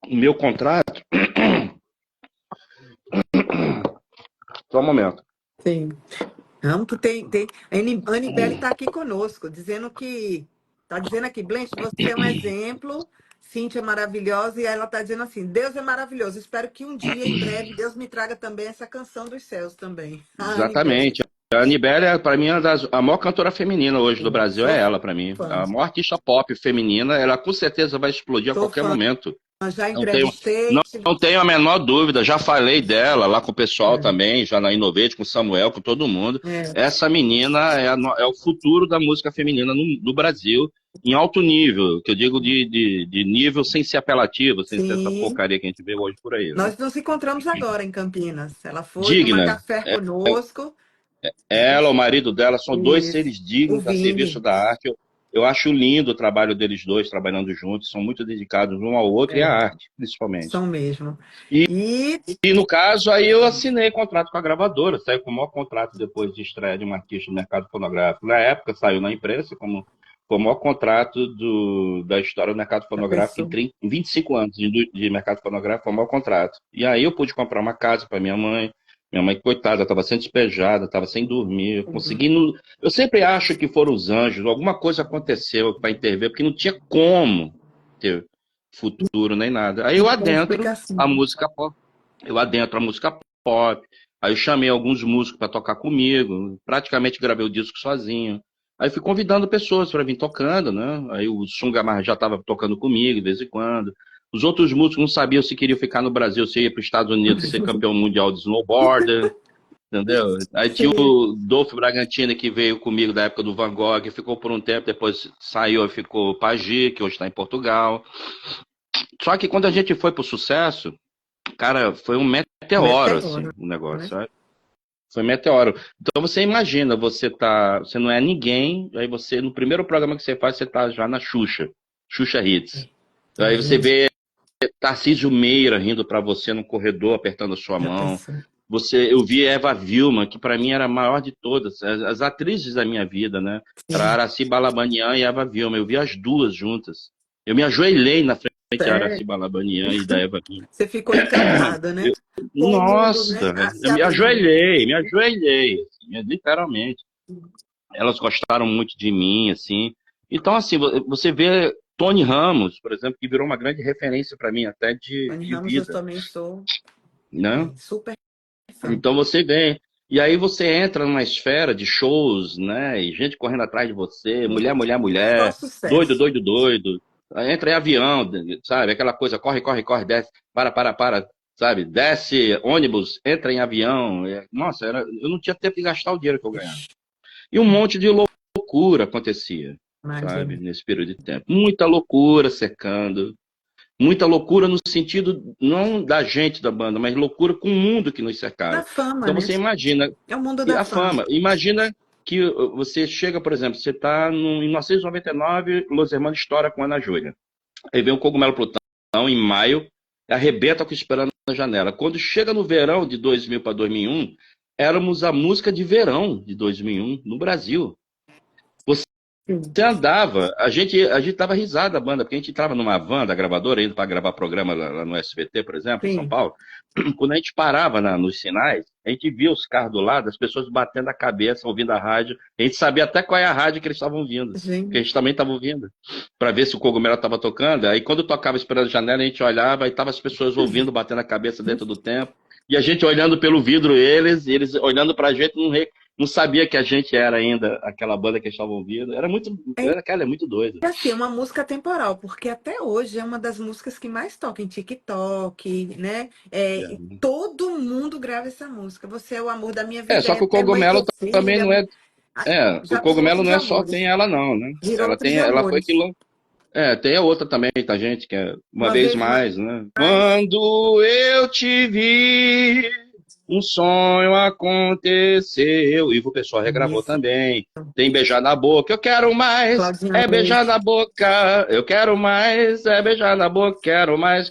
O meu contrato. Só um momento. Sim. Amo que tem. A Anibele está aqui conosco, dizendo que. Está dizendo aqui, Blanche, você é um exemplo, Cíntia é maravilhosa, e ela está dizendo assim: Deus é maravilhoso. Espero que um dia, em breve, Deus me traga também essa canção dos céus também. A Anibele. Exatamente. A Anibele, para mim, a maior cantora feminina hoje do Sim, Brasil é ela, para mim. fã, A maior artista pop feminina, ela com certeza vai explodir a sou qualquer fã. momento. Já Não tenho, entrevistei. não tenho a menor dúvida. Já falei dela lá com o pessoal também, já na Innovate, com o Samuel, com todo mundo. É, Essa menina é o futuro da música feminina no Brasil, em alto nível, que eu digo de nível sem ser apelativo, sem ser essa sim. porcaria que a gente vê hoje por aí, né? Nós nos encontramos agora em Campinas. Ela foi tomar Digna. café conosco. Ela, o marido dela, são dois Isso. seres O dignos a serviço Vini. da arte. Eu acho lindo o trabalho deles dois, trabalhando juntos, são muito dedicados um ao outro e à É, arte, principalmente. são mesmo. E, E e no caso, aí eu assinei contrato com a gravadora, saiu com o maior contrato depois de estreia de um artista no mercado fonográfico. Na época, saiu na imprensa como foi o maior contrato da história do mercado a fonográfico pessoa. em 25 anos de mercado fonográfico, foi o maior contrato. E aí eu pude comprar uma casa para minha mãe. Minha mãe, coitada, estava sendo despejada, estava sem dormir. Eu sempre acho que foram os anjos, alguma coisa aconteceu para intervir, porque não tinha como ter futuro nem nada. Aí eu Não tem adentro explicação. a música pop. Eu adentro a música pop. Aí eu chamei alguns músicos para tocar comigo. Praticamente gravei o disco sozinho. Aí fui convidando pessoas para vir tocando, né? Aí o Sungamar já estava tocando comigo de vez em quando. Os outros músicos não sabiam se queriam ficar no Brasil, se ia para os Estados Unidos ser campeão mundial de snowboarder, entendeu? Aí tinha Sim, o Dolph Bragantini que veio comigo da época do Van Gogh, ficou por um tempo, depois saiu e ficou Pagi, que hoje está em Portugal. Só que quando a gente foi pro sucesso, cara, foi um meteoro, assim, meteoro, o né? negócio, sabe? Foi meteoro. Então você imagina, você não é ninguém, aí você, no primeiro programa que você faz, você tá já na Xuxa, Xuxa Hits. Aí você Imagina, vê Tarcísio Meira rindo pra você no corredor, apertando a sua já mão. pensou. Eu vi Eva Vilma, que pra mim era a maior de todas, as atrizes da minha vida, né? Era Sim, Araci Balabanian e Eva Vilma. Eu vi as duas juntas. Eu me ajoelhei na frente da Araci sério. Balabanian e da Eva Vilma. Você ficou encantada, né? Eu- Com o mundo, Nossa, né? Se eu abrindo. me ajoelhei, assim, literalmente. Elas gostaram muito de mim, assim. Então, assim, você vê Tony Ramos, por exemplo, que virou uma grande referência para mim até Fanny de Ramos, eu vida, também sou né? super fã. Então você vê. E aí você entra numa esfera de shows, né? E gente correndo atrás de você, mulher, mulher, Só mulher, doido, sucesso. doido, doido. Aí entra em avião, sabe? Aquela coisa, corre, corre, corre, desce, para, sabe? Desce ônibus, entra em avião. Nossa, eu não tinha tempo de gastar o dinheiro que eu ganhava. Ixi, E um monte de loucura acontecia, sabe? imagina. Nesse período de tempo. Muita loucura cercando. Muita loucura no sentido não da gente da banda, mas loucura com o mundo que nos Da cercava. fama, Então né? você imagina, É o mundo e da a fama. fama, imagina que você chega, por exemplo, você está em 1999, Los Hermanos estoura com Ana Júlia. Aí vem o Cogumelo Plutão em maio, arrebenta com Esperando na Janela. Quando chega no verão de 2000 para 2001, éramos a música de verão de 2001 no Brasil. Sim, Você andava, a gente dava risada da banda, porque a gente entrava numa van da gravadora, indo para gravar programa lá no SBT, por exemplo, em São sim, Paulo. Quando a gente parava nos sinais, a gente via os carros do lado, as pessoas batendo a cabeça, ouvindo a rádio. A gente sabia até qual é a rádio que eles estavam ouvindo, porque a gente. gente também estava ouvindo, para ver se o Cogumelo estava tocando. Aí quando tocava Esperando a Janela, a gente olhava e tava as pessoas ouvindo, batendo a cabeça dentro do tempo. E a gente olhando pelo vidro eles, e eles olhando para a gente, não sabia que a gente era ainda aquela banda que eles estavam ouvindo. Cara, é muito doido. É assim, é uma música temporal, porque até hoje é uma das músicas que mais toca em TikTok, né? Todo mundo grava essa música. Você é o amor da minha vida, Só que o é mãe que Cogumelo eu também filha. não é. Já O tem Cogumelo outros não é só tem amores. ela, não, né? Virou outros Ela foi que. amores. Tem a outra também, tá, gente? Que é Uma Uma Vez vez Mais, né? mais, Quando eu te vi, um sonho aconteceu. E o pessoal regravou isso, também. Tem Beijar na Boca, eu quero mais, Claudinha é beijar Leite. na boca, eu quero mais, é beijar na boca, quero mais,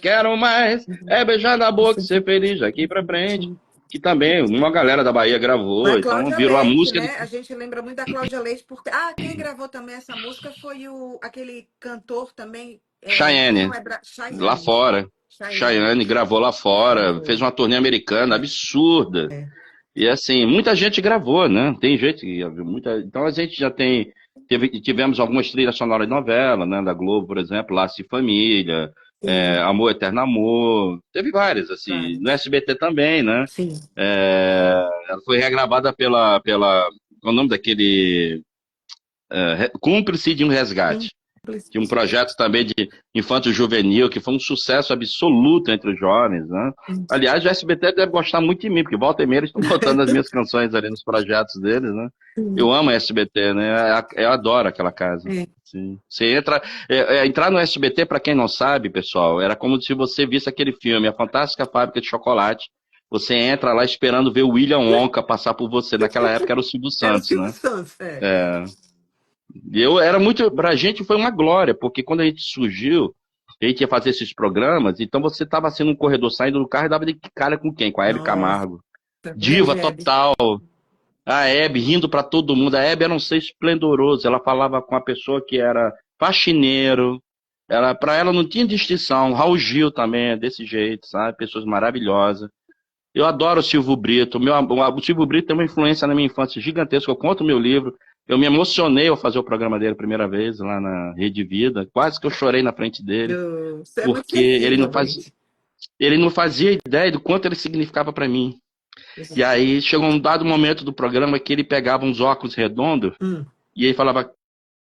é beijar na boca, ser feliz daqui pra frente. que também uma galera da Bahia gravou, A então Cláudia virou a Leite, música de né? A gente lembra muito da Cláudia Leite, porque. Ah, quem gravou também essa música foi aquele cantor também, que não Cheyenne, é lá Chayane. fora. Chayane. Cheyenne gravou lá fora, fez Gravou. uma turnê americana É, absurda. é. E assim, muita gente gravou, né? Tem gente que muita. Então a gente já tivemos algumas trilhas sonoras de novela, né? Da Globo, por exemplo, Laço de Família, Sim, Amor Eterno Amor. Teve várias, assim. No vários. SBT também, né? Sim. Ela foi regravada qual é o nome daquele? Cúmplice de um Resgate. Tinha um Cúmplices. projeto também de infanto-juvenil, que foi um sucesso absoluto entre os jovens, né? Aliás, o SBT deve gostar muito de mim, porque volta e meia eles estão botando as minhas canções ali nos projetos deles, né? Eu Sim. amo a SBT, né? Eu adoro aquela casa. É. Sim. Você entra, entrar no SBT, para quem não sabe, pessoal, era como se você visse aquele filme, A Fantástica Fábrica de Chocolate. Você entra lá esperando ver o William Wonka passar por você. Naquela época era o Silvio Era o Santos, Silvio né? Santos, é. E eu era muito, pra gente foi uma glória, porque quando a gente surgiu, a gente ia fazer esses programas, então você tava assim num corredor saindo do carro e dava de cara com quem? Com a Hebe Nossa, Camargo. Diva grande Hebe. total. A Hebe rindo pra todo mundo. A Hebe era um ser esplendoroso. Ela falava com a pessoa que era faxineiro. Para ela não tinha distinção. Raul Gil também é desse jeito, sabe? Pessoas maravilhosas. Eu adoro o Silvio Brito. O Silvio Brito tem uma influência na minha infância gigantesca. Eu conto o meu livro. Eu me emocionei ao fazer o programa dele a primeira vez lá na Rede Vida. Quase que eu chorei na frente dele, Você é muito porque ele sensível, não Blade. ele não fazia ideia do quanto ele significava para mim. E aí chegou um dado momento do programa que ele pegava uns óculos redondos Hum. e ele falava,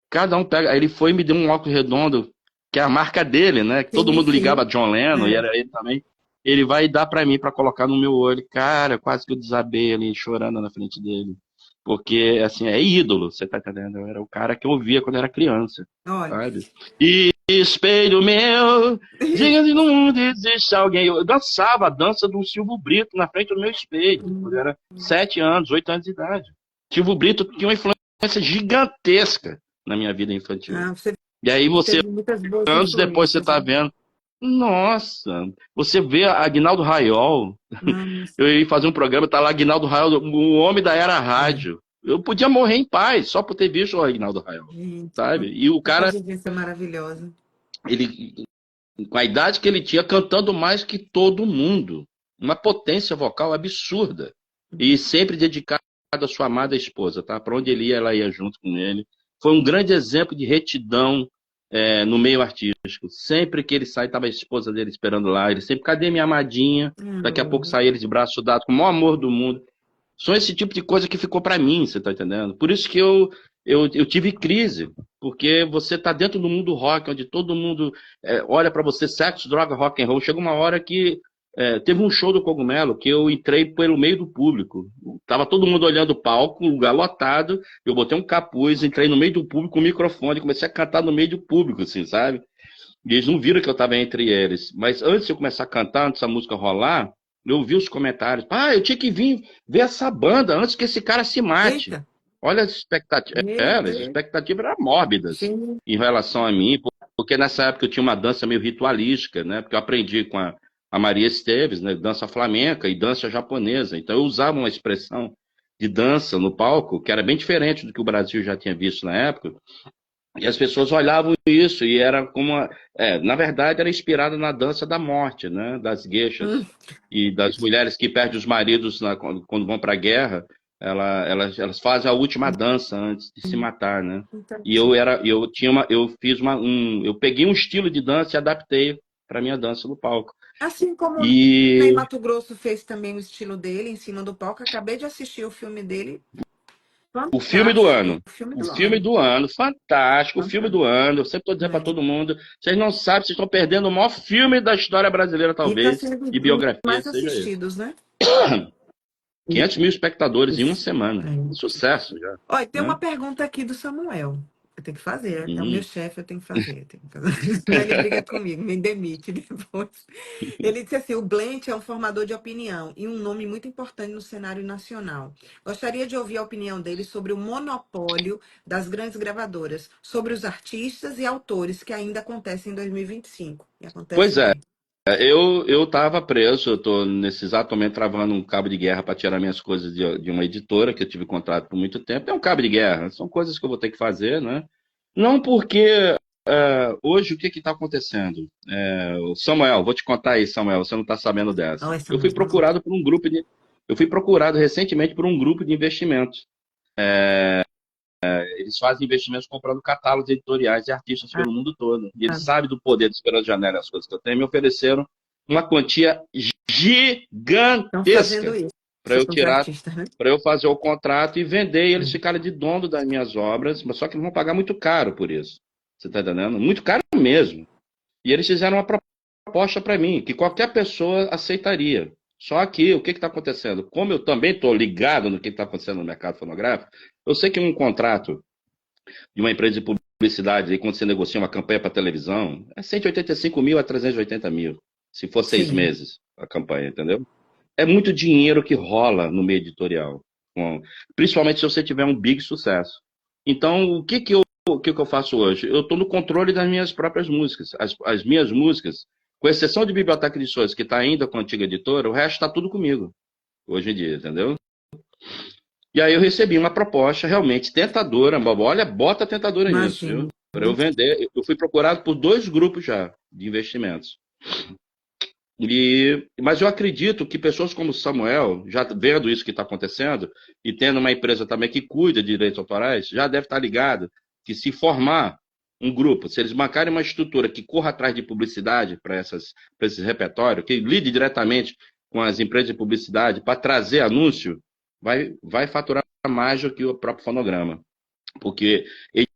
cada um pega. Aí ele foi e me deu um óculos redondo, que é a marca dele, né? Que todo Sim, mundo ligava a sim. John Lennon e É. era ele também. Ele vai dar para mim para colocar no meu olho. Cara, quase que eu desabei ali chorando na frente dele. Porque, assim, é ídolo, você tá entendendo? Eu era o cara que eu ouvia quando era criança, Olha. sabe? E espelho meu, diga se no mundo existe alguém. Eu dançava a dança do Silvio Brito na frente do meu espelho, quando eu era 7 anos, 8 anos de idade. Silvio Brito tinha uma influência gigantesca na minha vida infantil. Ah, você E aí você, teve muitas boas anos depois, você influências, tá né? vendo, nossa, você vê Aguinaldo Raiol, Nossa. eu ia fazer um programa, tá lá Aguinaldo Raiol, o homem da era É. rádio. Eu podia morrer em paz só por ter visto o Aguinaldo Raiol, Gente, sabe? E o uma cara, convivência maravilhosa. ele, com a idade que ele tinha, cantando mais que todo mundo. Uma potência vocal absurda. E sempre dedicado à sua amada esposa, tá? Para onde ele ia, ela ia junto com ele. Foi um grande exemplo de retidão no meio artístico. Sempre que ele sai, estava a esposa dele esperando lá. Ele sempre, cadê minha amadinha? Daqui a pouco Hum. sai ele de braço dado, com o maior amor do mundo. São esse tipo de coisa que ficou para mim, você tá entendendo? Por isso que eu tive crise, porque você tá dentro do mundo rock, onde todo mundo olha para você, sexo, droga, rock and roll. Chega uma hora que teve um show do Cogumelo que eu entrei pelo meio do público. Tava todo mundo olhando o palco, um lugar lotado. Eu botei um capuz, entrei no meio do público com o microfone, comecei a cantar no meio do público, assim, sabe? E eles não viram que eu estava entre eles. Mas antes de eu começar a cantar, antes da música rolar, eu ouvi os comentários. Ah, eu tinha que vir ver essa banda antes que esse cara se mate. Eita, Olha as expectativas. meu As Deus. expectativas eram mórbidas Sim. em relação a mim, porque nessa época eu tinha uma dança meio ritualística, né? Porque eu aprendi com a Maria Esteves, né? Dança flamenca e dança japonesa. Então eu usava uma expressão de dança no palco que era bem diferente do que o Brasil já tinha visto na época. E as pessoas olhavam isso e era como, na verdade, era inspirada na dança da morte, né? Das Hum. gueixas e das mulheres que perdem os maridos quando vão para a guerra, elas fazem a última dança antes de se matar, né? E Interessante. eu peguei um estilo de dança e adaptei para minha dança no palco. Assim como o Ney E Matogrosso fez também o estilo dele em cima do palco, acabei de assistir o filme dele. o filme do Fantástico. ano. O filme O do filme ano. do ano, fantástico, o filme do Fantástico. ano. Eu sempre estou dizendo para É. todo mundo: vocês não sabem, vocês estão perdendo o maior filme da história brasileira, E está talvez, sendo de um dos biografia, mais que seja esse. assistidos, né? 500 mil espectadores em uma Isso. semana. É. Sucesso já, Olha, tem uma né? pergunta aqui do Samuel. Eu tenho que fazer, é o meu Hum. chefe, eu tenho que fazer. Eu tenho que fazer. Senão ele briga comigo, me demite depois. Ele disse assim: o Blent é um formador de opinião e um nome muito importante no cenário nacional. Gostaria de ouvir a opinião dele sobre o monopólio das grandes gravadoras, sobre os artistas e autores que ainda acontecem em 2025. E Pois acontece é, mesmo. Eu estava preso, eu estou nesse exato momento travando um cabo de guerra para tirar minhas coisas de uma editora que eu tive contrato por muito tempo. É um cabo de guerra, são coisas que eu vou ter que fazer, né? Não porque hoje o que está acontecendo? Samuel, vou te contar aí, Samuel, você não está sabendo Não, dessa. essa música. Eu fui procurado recentemente por um grupo de investimentos. Eles fazem investimentos comprando catálogos editoriais de artistas Ah, pelo mundo todo. E eles tá. sabem do poder de Esperança Janela e as coisas que eu tenho, e me ofereceram uma quantia Estão fazendo gigantesca isso para eu com os tirar, artistas, né? para eu fazer o contrato e vender, e eles Hum. ficarem de dono das minhas obras, mas só que eles vão pagar muito caro por isso. Você está entendendo? Muito caro mesmo. E eles fizeram uma proposta para mim, que qualquer pessoa aceitaria. Só que o que está acontecendo? Como eu também estou ligado no que está acontecendo no mercado fonográfico, eu sei que um contrato de uma empresa de publicidade, aí quando você negocia uma campanha para televisão, é 185 mil a 380 mil, se for 6 Sim. meses a campanha, entendeu? É muito dinheiro que rola no meio editorial, principalmente se você tiver um big sucesso. Então, o que que eu faço hoje? Eu estou no controle das minhas próprias músicas. As minhas músicas, com exceção de Biblioteca de Sonhos, que está ainda com a antiga editora, o resto está tudo comigo, hoje em dia, entendeu? E aí eu recebi uma proposta realmente tentadora, Bob. Olha, bota tentadora nisso, Imagino. viu? Para eu vender. Eu fui procurado por 2 grupos já de investimentos. Mas eu acredito que pessoas como Samuel, já vendo isso que está acontecendo, e tendo uma empresa também que cuida de direitos autorais, já deve estar ligado que se formar um grupo, se eles marcarem uma estrutura que corra atrás de publicidade para esses repertórios, que lide diretamente com as empresas de publicidade para trazer anúncio, vai faturar mais do que o próprio fonograma. Porque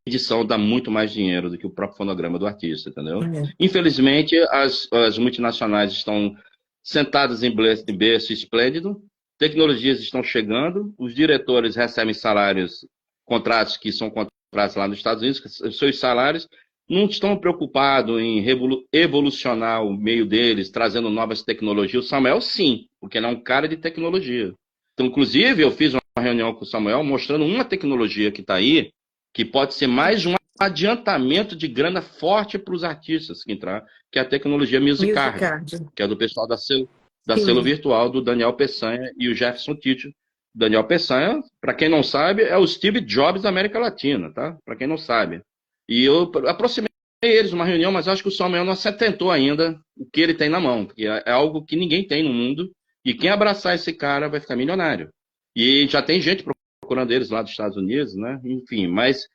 edição dá muito mais dinheiro do que o próprio fonograma do artista, entendeu? É. Infelizmente, as multinacionais estão sentadas em berço esplêndido, tecnologias estão chegando, os diretores recebem salários, contratos que são contratos lá nos Estados Unidos, seus salários não estão preocupados em evolucionar o meio deles, trazendo novas tecnologias. O Samuel, sim, porque ele é um cara de tecnologia. Então, inclusive, eu fiz uma reunião com o Samuel mostrando uma tecnologia que está aí, que pode ser mais um adiantamento de grana forte para os artistas que entrar, que é a tecnologia MusicCard, Musicard. que é do pessoal da Selo Sim. Virtual, do Daniel Peçanha e o Jefferson Tito. Daniel Peçanha, para quem não sabe, é o Steve Jobs da América Latina, tá? Para quem não sabe. E eu aproximei eles numa reunião, mas acho que o Samuel não se atentou ainda o que ele tem na mão, porque é algo que ninguém tem no mundo, e quem abraçar esse cara vai ficar milionário. E já tem gente procurando eles lá dos Estados Unidos, né? Enfim, mas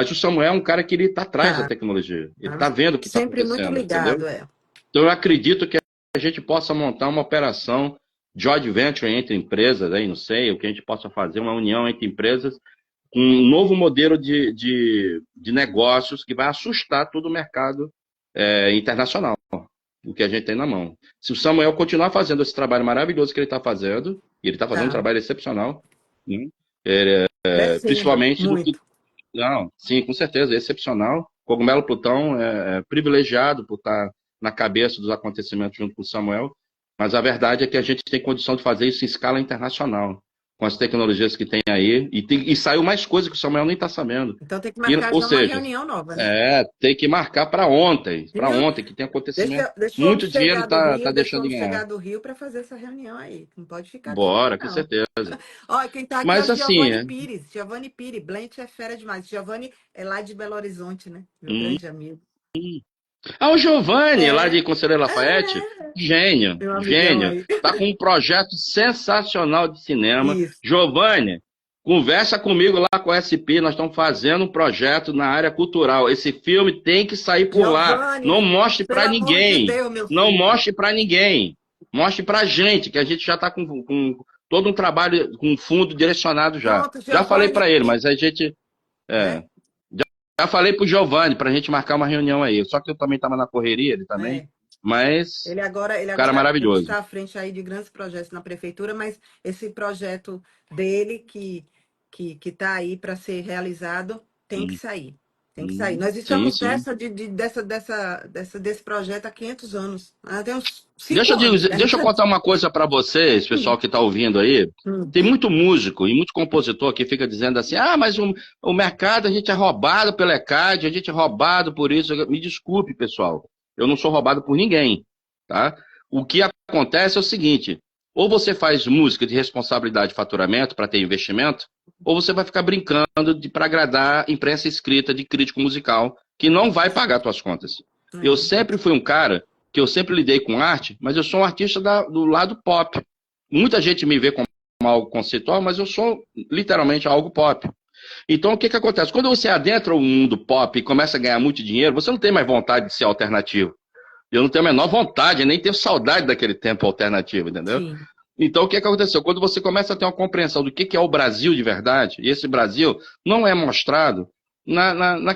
o Samuel é um cara que ele está atrás da Tá. tecnologia. Ele Tá está vendo o que está sempre muito acontecendo, entendeu? ligado, é. Então eu acredito que a gente possa montar uma operação joint venture entre empresas, aí, não sei, o que a gente possa fazer, uma união entre empresas, com um novo modelo de negócios que vai assustar todo o mercado internacional, o que a gente tem na mão. Se o Samuel continuar fazendo esse trabalho maravilhoso que ele está fazendo, e ele está fazendo um Tá. trabalho excepcional, né? Crescendo Principalmente no que. muito. Não, sim, com certeza, é excepcional. Cogumelo Plutão é privilegiado por estar na cabeça dos acontecimentos junto com o Samuel, mas a verdade é que a gente tem condição de fazer isso em escala internacional, com as tecnologias que tem aí, e saiu mais coisa que o Samuel nem está sabendo. Então tem que marcar Ou já uma seja, reunião nova, né? tem que marcar para Viu? ontem, que tem acontecimento. Deixa o homem Muito dinheiro chegar do tá Rio, deixa o deixando de homem ganhar. chegar do Rio para fazer essa reunião aí. Não pode ficar aqui, Bora, com não. certeza. Olha, quem tá aqui é Mas o assim, Giovanni Pires. Giovanni Pires. Blanche é fera demais. Giovanni é lá de Belo Horizonte, né? Meu hum, grande amigo. o Giovanni, lá É, de Conselheiro Lafayette, é, gênio, meu amigão gênio. aí. Tá com um projeto sensacional de cinema. Isso. Giovanni, conversa comigo lá com a SP, nós estamos fazendo um projeto na área cultural. Esse filme tem que sair por lá. Não Giovanni, mostre pelo para amor de ninguém. Deus, meu Não filho. mostre para ninguém. Mostre para a gente, que a gente já está com todo um trabalho, com um fundo direcionado já. Pronto, Já falei Giovanni. para ele, mas a gente. É, É, já falei pro Giovanni pra gente marcar uma reunião aí. Só que eu também tava na correria, ele também. é. Mas, Ele cara agora ele maravilhoso. está à frente aí de grandes projetos na prefeitura, mas esse projeto dele que está aí para ser realizado tem que Hum, sair. Tem que sair. Nós sim, estamos sim. desse projeto há 500 anos. Tem uns 5 anos que a gente Deixa eu já. contar uma coisa pra vocês, pessoal Hum, que tá ouvindo aí. hum. Tem muito músico e muito compositor que fica dizendo assim: mas o mercado a gente é roubado pela ECAD, a gente é roubado por isso. Me desculpe, pessoal. Eu não sou roubado por ninguém, tá? O que acontece é o seguinte, ou você faz música de responsabilidade de faturamento para ter investimento, ou você vai ficar brincando para agradar a imprensa escrita de crítico musical, que não vai pagar suas contas. Eu É, sempre fui um cara que eu sempre lidei com arte, mas eu sou um artista do lado pop. Muita gente me vê como algo conceitual, mas eu sou literalmente algo pop. Então, o que que acontece? Quando você adentra o mundo pop e começa a ganhar muito dinheiro, você não tem mais vontade de ser alternativo. Eu não tenho a menor vontade, nem tenho saudade daquele tempo alternativo, entendeu? sim. Então, o que que aconteceu? Quando você começa a ter uma compreensão do que é o Brasil de verdade, e esse Brasil não é mostrado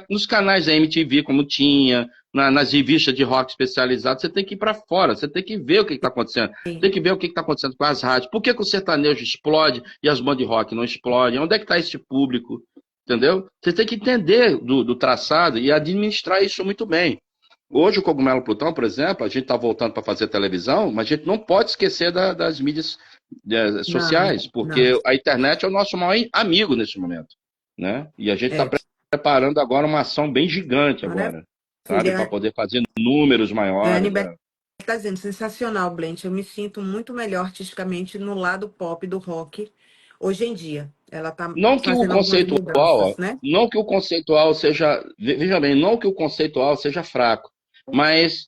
nos canais da MTV, como tinha, nas revistas de rock especializadas, você tem que ir para fora, você tem que ver o que está acontecendo, tem que ver o que está acontecendo com as rádios, por que que o sertanejo explode e as bandas de rock não explodem, onde é que está esse público, entendeu? Você tem que entender do traçado e administrar isso muito bem. Hoje, o Cogumelo Plutão, por exemplo, a gente está voltando para fazer televisão, mas a gente não pode esquecer das mídias Não, sociais, não. porque a internet é o nosso maior amigo nesse momento, né? E a gente está É, preparando agora uma ação bem gigante agora, sabe? Para maravilha. poder fazer números A maiores. Anibe está dizendo, sensacional, Blanche. Eu me sinto muito melhor artisticamente no lado pop do rock hoje em dia. Ela está Não que o fazendo algumas conceitual, mudanças, né? não que o conceitual seja, veja bem, não que o conceitual seja fraco, mas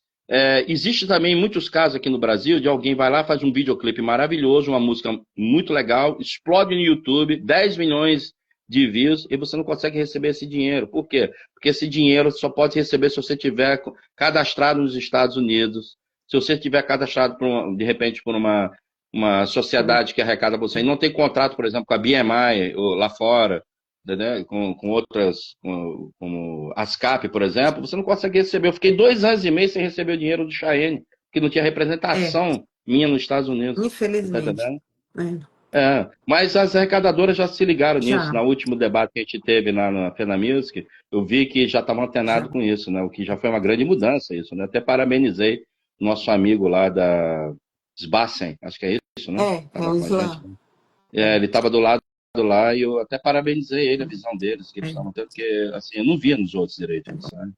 existe também muitos casos aqui no Brasil de alguém vai lá, faz um videoclipe maravilhoso, uma música muito legal, explode no YouTube, 10 milhões de views e você não consegue receber esse dinheiro. Por quê? Porque esse dinheiro só pode receber se você tiver cadastrado nos Estados Unidos, se você tiver cadastrado de repente por uma sociedade que arrecada você e não tem contrato, por exemplo, com a BMI ou lá fora, né, com outras, como ASCAP, por exemplo, você não consegue receber. Eu fiquei 2 anos e meio sem receber o dinheiro do Cheyenne, que não tinha É, representação minha nos Estados Unidos. Você está infelizmente. entendendo? É, Mas as arrecadadoras já se ligaram nisso. já, No último debate que a gente teve na Fena Music, eu vi que já estavam já. antenados com isso, né? O que já foi uma grande mudança isso, né? Até parabenizei nosso amigo lá da Sbassen, acho que é isso, né? É Estava o com a gente. Islã. Né? É, Ele estava do lado lá e eu até parabenizei ele, a visão deles, que eles é, estavam tendo, porque assim, eu não via nos outros é direitos, bom. sabe?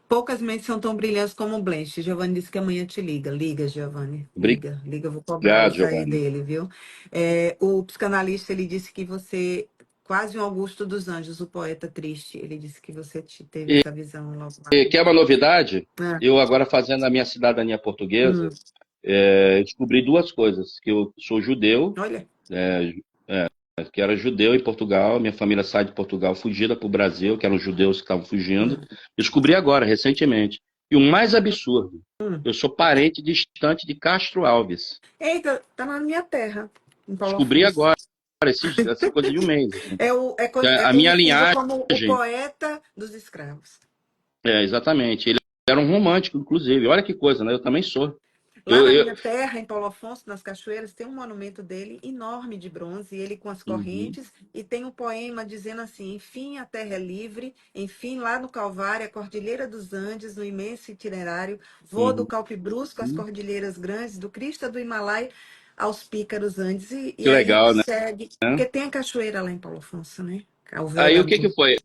Poucas mentes são tão brilhantes como o Blanche. Giovanni disse que amanhã te liga. Liga, Giovanni. Liga, liga. Eu vou cobrar Obrigado, isso aí Giovanni. dele, viu? É, o psicanalista, ele disse que você... Quase um Augusto dos Anjos, o poeta triste. Ele disse que você teve E, essa visão logo e quer uma novidade? mais. Eu agora fazendo a minha cidadania portuguesa, Hum, descobri duas coisas, que eu sou judeu, olha. é, que era judeu em Portugal, minha família sai de Portugal fugida para o Brasil, que eram judeus que estavam fugindo. Hum, Descobri agora, recentemente. E o mais absurdo, hum. eu sou parente distante de Castro Alves. Eita, tá na minha terra, em Paulo Descobri Afonso. agora, essa coisa de um mês. Assim. É é A minha conhecido linhagem, como o poeta dos escravos. exatamente. Ele era um romântico, inclusive. Olha que coisa, né? Eu também sou. Lá Eu, na eu... minha terra, em Paulo Afonso, nas Cachoeiras, tem um monumento dele enorme de bronze, ele com as Uhum, correntes, e tem um poema dizendo assim: enfim, a terra é livre, enfim, lá no Calvário, a Cordilheira dos Andes, no imenso itinerário, voa do uhum. Calpe Brusco às cordilheiras grandes, do Cristo do Himalaia aos pícaros Andes. E Que aí legal, né? segue, porque tem a cachoeira lá em Paulo Afonso, né? O véu Aí da o que que Luz. foi?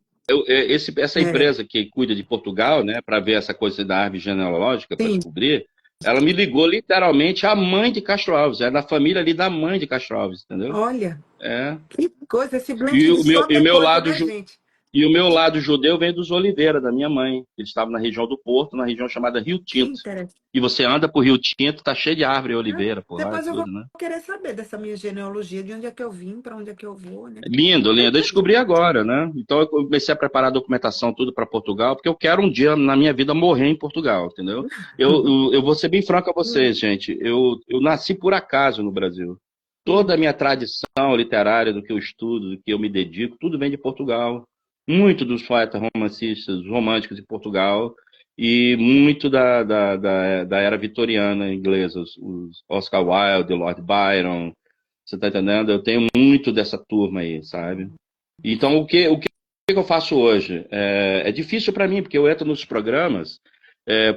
Essa É, empresa que cuida de Portugal, né, para ver essa coisa da árvore genealógica, para sim, descobrir, ela me ligou literalmente a mãe de Castro Alves, é da família ali da mãe de Castro Alves, entendeu? olha, É. que coisa, esse E blend o meu, e descobre o a meu coisa lado da gente. e o meu lado judeu vem dos Oliveira, da minha mãe. Eles estavam na região do Porto, na região chamada Rio Que Tinto. interessante. E você anda por Rio Tinto, tá cheio de árvore oliveira por lá e Depois eu vou tudo, né? querer saber dessa minha genealogia, de onde é que eu vim, para onde é que eu vou, né? Lindo, lindo. Eu descobri agora, né? Então eu comecei a preparar a documentação tudo para Portugal, porque eu quero um dia na minha vida morrer em Portugal, entendeu? Eu vou ser bem franco a vocês, gente. Eu nasci por acaso no Brasil. Toda a minha tradição literária, do que eu estudo, do que eu me dedico, tudo vem de Portugal. Muito dos poetas romancistas, românticos de Portugal, e muito da era vitoriana inglesa, os Oscar Wilde, Lord Byron. Você tá entendendo? Eu tenho muito dessa turma aí, sabe? Então, o que eu faço hoje? É difícil para mim, porque eu entro nos programas.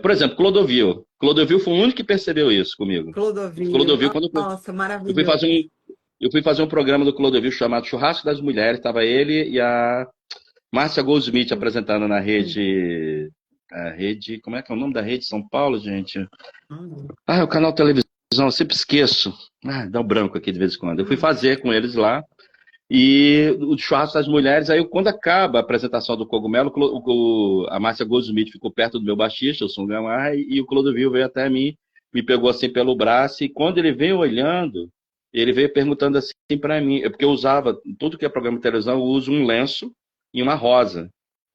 Por exemplo, Clodovil. Clodovil foi o único que percebeu isso comigo. Clodovil, Clodovil, quando nossa, eu fui maravilhoso. fazer eu fui fazer um programa do Clodovil chamado Churrasco das Mulheres, estava ele e a Márcia Goldsmith apresentando na rede a rede, como é que é o nome da rede São Paulo, gente? Hum, Ah, é o canal de televisão, eu sempre esqueço. Ah, dá um branco aqui de vez em quando. Eu fui hum, fazer com eles lá. E o churrasco das mulheres, aí quando acaba a apresentação do Cogumelo, a Márcia Goldsmith ficou perto do meu baixista, o Som Gamar, e o Clodovil veio até mim, me pegou assim pelo braço, e quando ele veio olhando, ele veio perguntando assim para mim, porque eu usava, tudo que é programa de televisão, eu uso um lenço e uma rosa,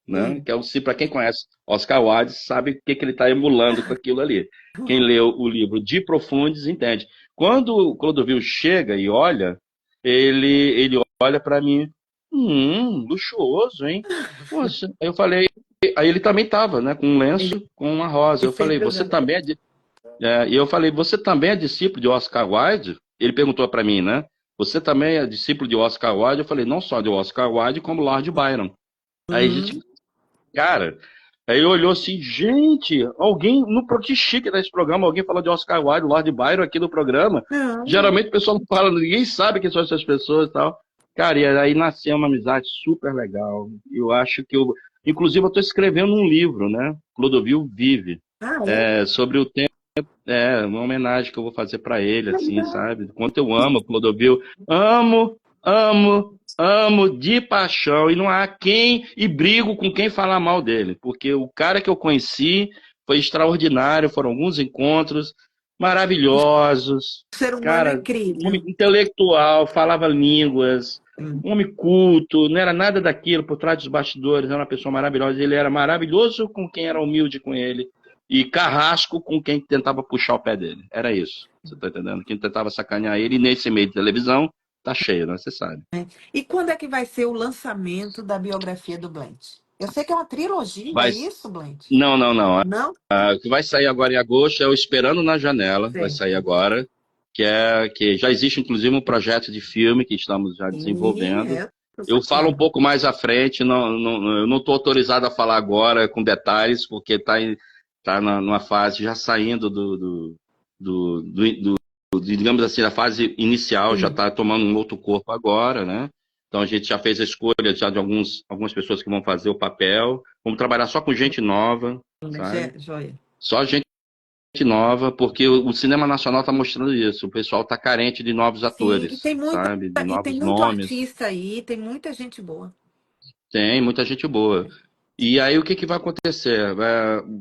né? sim. Que é se para quem conhece Oscar Wilde, sabe o que ele está emulando com aquilo ali. Quem leu o livro De Profundis entende. Quando o Clodovil chega e olha, ele olha para mim, luxuoso, hein? Poxa, aí eu falei, aí ele também tava, né, com um Ele lenço, com uma rosa. Eu falei, sempre você usando. também e eu falei, você também é discípulo de Oscar Wilde? Ele perguntou para mim, né? Você também é discípulo de Oscar Wilde? Eu falei, não só de Oscar Wilde, como Lord Byron. Aí a gente, Hum, cara, aí ele olhou assim, gente, alguém, que chique desse programa, alguém falou de Oscar Wilde, Lord Byron aqui no programa. não, Geralmente o pessoal não fala, ninguém sabe quem são essas pessoas e tal. Cara, e aí nasceu uma amizade super legal. Eu acho que inclusive eu estou escrevendo um livro, né? Clodovil Vive, ah, é? sobre o tempo, uma homenagem que eu vou fazer para ele, assim, Legal. sabe? Quanto eu amo o Clodovil, amo, amo, amo de paixão, e não há quem, e brigo com quem falar mal dele, porque o cara que eu conheci foi extraordinário, foram alguns encontros maravilhosos, O ser humano é cara, um homem incrível. intelectual, falava línguas, Hum. um homem culto, não era nada daquilo por trás dos bastidores, era uma pessoa maravilhosa, ele era maravilhoso com quem era humilde com ele, e carrasco com quem tentava puxar o pé dele. Era isso. Você tá entendendo? Quem tentava sacanear ele, e nesse meio de televisão, tá cheio, né? Você sabe. E quando é que vai ser o lançamento da biografia do Blanche? Eu sei que é uma trilogia, é Vai. isso, Blanche? Não, não, não. Não? O que vai sair agora em agosto é o Esperando na Janela, vai sair Certo. agora, que já existe inclusive um projeto de filme que estamos já Sim, desenvolvendo. tô Eu falo um sabendo. pouco mais à frente, eu não estou autorizado a falar agora com detalhes, porque está numa fase já saindo digamos assim, da fase inicial, já Sim. está tomando um outro corpo agora, né? Então a gente já fez a escolha já de algumas pessoas que vão fazer o papel. Vamos trabalhar só com gente nova, sabe? Joia. Só gente nova, porque o cinema nacional está mostrando isso. O pessoal está carente de novos Sim, atores, sabe? De e tem novos muito nomes. artista aí, tem muita gente boa. Tem muita gente boa. E aí o que que vai acontecer?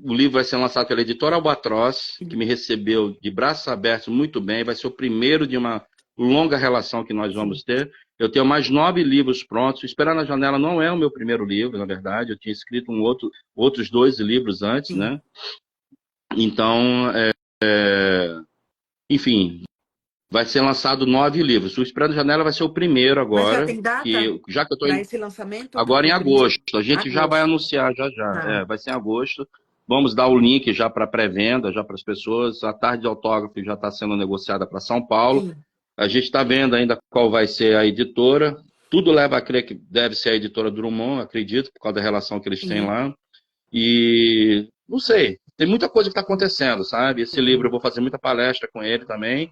O livro vai ser lançado pela editora Albatroz, que me recebeu de braços abertos muito bem. Vai ser o primeiro de uma longa relação que nós Sim. vamos ter. Eu tenho mais 9 livros prontos. Esperar na Janela não é o meu primeiro livro, na verdade. Eu tinha escrito outros 2 livros antes, Sim. né? Então, enfim, vai ser lançado 9 livros. O Esperando a Janela vai ser o primeiro Mas já agora, tem data já que eu estou para esse lançamento? agora em O primeiro? agosto. A gente já vai Agosto. anunciar já já. Tá. Vai ser em agosto. Vamos dar o link já para pré-venda, já para as pessoas. A tarde de autógrafo já está sendo negociada para São Paulo. Sim. A gente está vendo ainda qual vai ser a editora. Tudo leva a crer que deve ser a editora Drummond, acredito, por causa da relação que eles têm Sim. lá. E não sei, tem muita coisa que está acontecendo, sabe? Esse livro eu vou fazer muita palestra com ele também.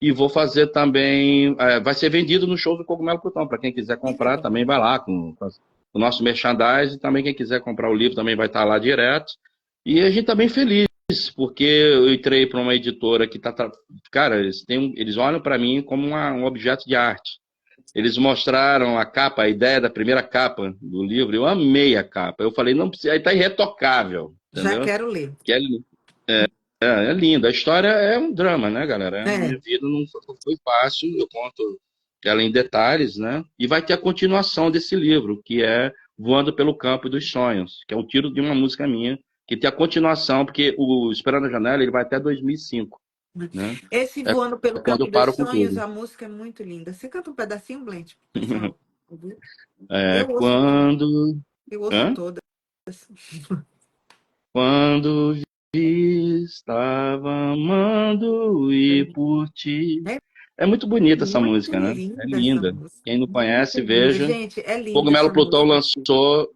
E vou fazer também. Vai ser vendido no show do Cogumelo Plutão. Para quem quiser Que comprar, legal. também vai lá com o nosso merchandise. E também quem quiser comprar o livro também vai estar lá direto. E a gente está bem feliz, porque eu entrei para uma editora que está. Cara, eles olham para mim como um objeto de arte. Eles mostraram a capa, a ideia da primeira capa do livro. Eu amei a capa. Eu falei, não precisa. Aí está irretocável, Já entendeu? quero ler. Que é lindo. A história é um drama, né, galera? A É. minha vida não foi fácil. Eu conto ela em detalhes, né? E vai ter a continuação desse livro, que é Voando pelo Campo dos Sonhos, que é o título de uma música minha, que tem a continuação, porque o Esperando a Janela ele vai até 2005, né? Esse É Voando pelo quando Campo eu dos paro com Sonhos, tudo. a música é muito linda. Você canta um pedacinho, Blend, pessoal? Ouvir? É Eu ouço todas. quando. Eu ouço Hã? todas. Quando vi, estava amando e É por ti. É muito bonita essa muito música, né? É linda essa linda. música. Quem não Muito conhece, linda. veja. Gente, é linda essa música.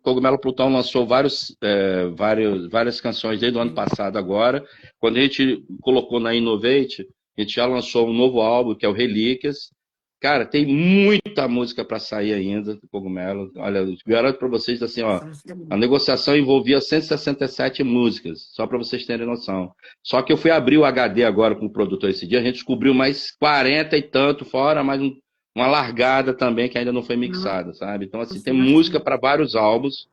Cogumelo Plutão lançou várias canções desde o ano É. passado agora. Quando a gente colocou na Innovate, a gente já lançou um novo álbum, que é o Relíquias. Cara, tem muita música para sair ainda do Cogumelo. Olha, eu garanto para vocês assim, ó, Essa música é a linda. negociação envolvia 167 músicas, só para vocês terem noção. Só que eu fui abrir o HD agora com o produtor esse dia, a gente descobriu mais 40 e tanto, fora mais uma largada também que ainda não foi mixada, sabe? Então, assim, Nossa, tem música imagina. para vários álbuns.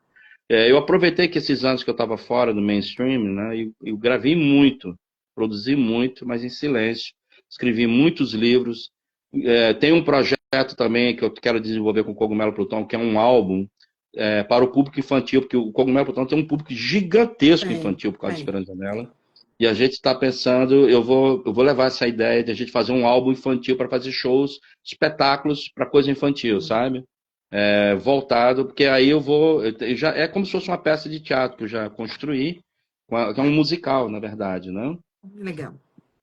Eu aproveitei que esses anos que eu estava fora do mainstream, né, eu gravei muito, produzi muito, mas em silêncio. Escrevi muitos livros. Tem um projeto também que eu quero desenvolver com o Cogumelo Plutão, que é um álbum para o público infantil, porque o Cogumelo Plutão tem um público gigantesco Tem, infantil por causa de tem. Esperança Janela. E a gente está pensando, eu vou levar essa ideia de a gente fazer um álbum infantil para fazer shows, espetáculos para coisa infantil, sabe? Voltado, porque aí já é como se fosse uma peça de teatro que eu já construí, que é um musical, na verdade, né? Legal.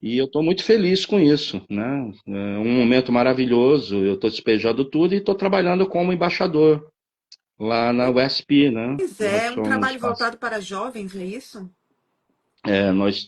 E eu estou muito feliz com isso, né? É um momento maravilhoso, eu estou despejando tudo e estou trabalhando como embaixador lá na USP, né? Pois Nós é, um somos, trabalho voltado para jovens, é isso? nós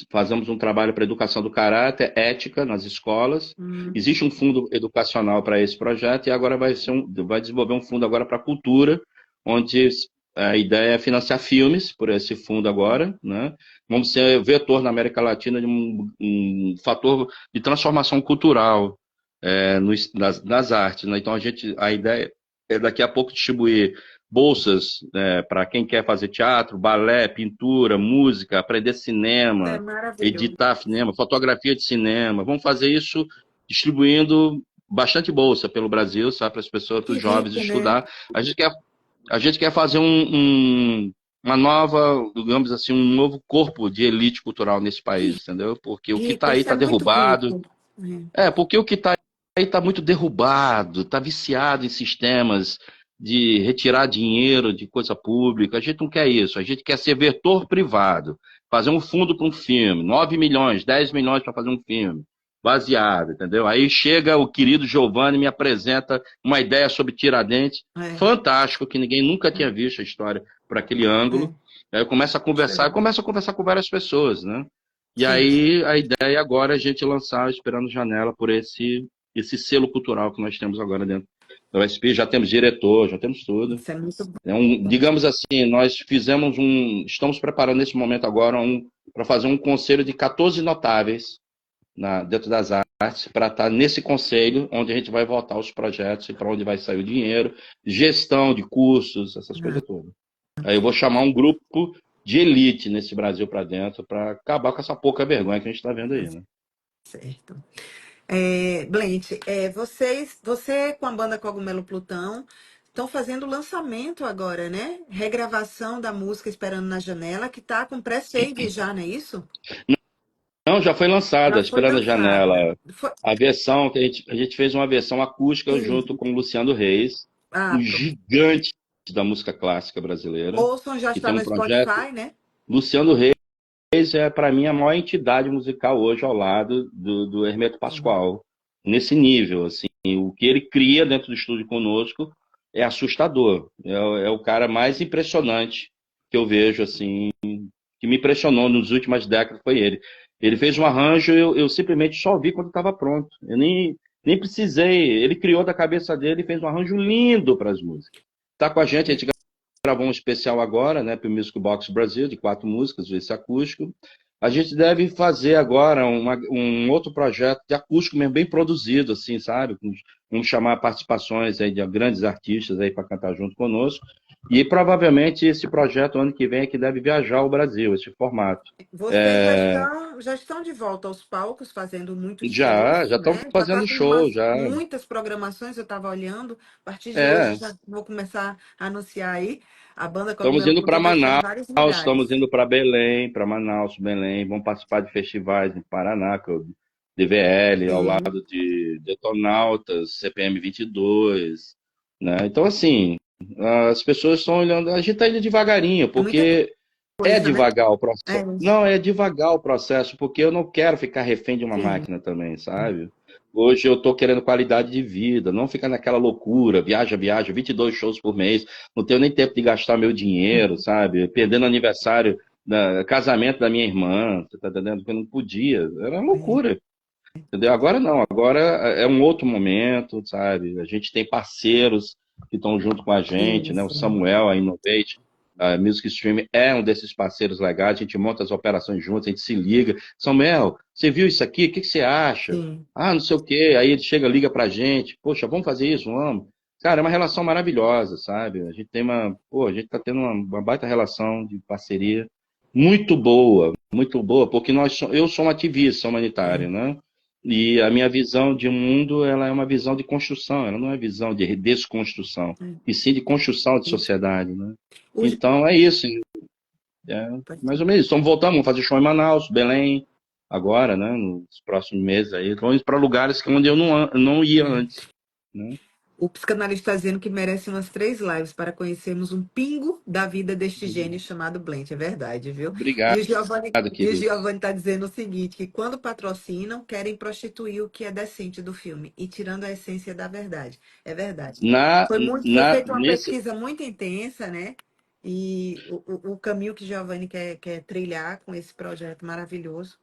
fazemos um trabalho para educação do caráter, ética nas escolas. Hum, Existe um fundo educacional para esse projeto e agora vai desenvolver um fundo agora para cultura, onde a ideia é financiar filmes por esse fundo agora, né? Vamos ser vetor na América Latina de um fator de transformação cultural nas artes, né? Então a ideia é daqui a pouco distribuir bolsas para quem quer fazer teatro, balé, pintura, música, aprender é cinema, maravilhoso. editar cinema, fotografia de cinema. Vamos fazer isso distribuindo bastante bolsa pelo Brasil, sabe, para as pessoas, para Que os jovens rico, né? estudar. A gente quer fazer uma nova, digamos assim, um novo corpo de elite cultural nesse país, Que entendeu? Porque o que está rico, aí isso está é muito derrubado. rico. É. Porque o que está aí está muito derrubado, está viciado em sistemas de retirar dinheiro de coisa pública. A gente não quer isso, a gente quer ser vetor privado, fazer um fundo para um filme, 9 milhões, 10 milhões para fazer um filme, baseado, entendeu? Aí chega o querido Giovanni e me apresenta uma ideia sobre Tiradentes, É, fantástico, que ninguém nunca tinha visto a história por aquele ângulo. é. Aí eu começo a conversar com várias pessoas, né? E Sim. aí a ideia agora é a gente lançar Esperando Janela por esse selo cultural que nós temos agora dentro da USP. Já temos diretor, já temos tudo. Isso é muito bom. Digamos assim, nós estamos preparando nesse momento agora para fazer um conselho de 14 notáveis dentro das artes, para estar nesse conselho onde a gente vai votar os projetos e para onde vai sair o dinheiro, gestão de cursos, essas Ah, coisas todas. Aí eu vou chamar um grupo de elite nesse Brasil para dentro para acabar com essa pouca vergonha que a gente está vendo aí, né? certo. Blente, você com a banda Cogumelo Plutão estão fazendo o lançamento agora, né? Regravação da música Esperando na Janela, que tá com pré-save já, não é isso? Não, já foi lançada, Já foi Esperando a lançada. Janela. A versão que a gente fez uma versão acústica junto Isso. com o Luciano Reis, Ah, um pronto. gigante da música clássica brasileira, Ouçam, já que está tem um no projeto. Spotify, né? Luciano Reis é, para mim, a maior entidade musical hoje ao lado do Hermeto Sim. Pascoal. Nesse nível, assim, o que ele cria dentro do estúdio conosco é assustador. É o cara mais impressionante que eu vejo, assim, que me impressionou nas últimas décadas foi ele. Ele fez um arranjo, eu simplesmente só vi quando estava pronto. Eu nem precisei. Ele criou da cabeça dele e fez um arranjo lindo para as músicas. Está com a gente gravou um especial agora, né, para o Music Box Brasil, de 4 músicas, esse acústico. A gente deve fazer agora um outro projeto de acústico mesmo, bem produzido, assim, sabe? Vamos chamar participações aí de grandes artistas aí para cantar junto conosco. E provavelmente esse projeto, ano que vem, é que deve viajar ao Brasil, esse formato. Vocês já estão de volta aos palcos, fazendo muitos Já shows, estamos né? Já está fazendo com show, já. muitas programações, eu estava olhando. A partir de hoje É, já vou começar a anunciar aí. A banda estamos Cogumelo indo para Plutão vai estar em Manaus, vários estamos lugares. indo para Belém, para Manaus, Belém. Vamos participar de festivais em Paraná, que é o DVL, ao Sim, lado de Detonautas, CPM 22, né? Então, assim, as pessoas estão olhando. A gente está indo devagarinho, é muita porque é coisa, né? devagar o É processo. isso. Não, é devagar o processo, porque eu não quero ficar refém de uma Sim. máquina também, sabe? Hoje eu estou querendo qualidade de vida, não ficar naquela loucura, viaja, 22 shows por mês, não tenho nem tempo de gastar meu dinheiro, sabe? Perdendo aniversário, casamento da minha irmã, você tá entendendo? Porque eu não podia, era uma É. loucura. Entendeu? Agora não, agora é um outro momento, sabe? A gente tem parceiros que estão junto com a gente, Sim, né? O sim, Samuel, a Innovate, a Music Stream é um desses parceiros legais, a gente monta as operações juntos, a gente se liga. Samuel, você viu isso aqui? O que que você acha? sim. Ah, não sei o quê. Aí ele chega, liga pra gente. Poxa, vamos fazer isso? Vamos. Cara, é uma relação maravilhosa, sabe? A gente tem a gente tá tendo uma baita relação de parceria muito boa, porque eu sou um ativista humanitário, É. né? E a minha visão de mundo, ela é uma visão de construção, ela não é visão de desconstrução, É. e sim de construção de Isso. sociedade, né? O- Então é isso, é mais ou menos isso. Estamos voltando, vamos fazer show em Manaus, Belém, agora, né? Nos próximos meses aí, vamos para lugares onde eu não ia é. antes, né? O psicanalista está dizendo que merece umas 3 lives para conhecermos um pingo da vida deste gênio chamado Blanche. É verdade, viu? Obrigado, E o querido. Giovanni está dizendo o seguinte, que quando patrocinam, querem prostituir o que é decente do filme e tirando a essência da verdade. É verdade. Foi feita uma Nesse, pesquisa muito intensa, né? E o caminho que Giovanni quer trilhar com esse projeto maravilhoso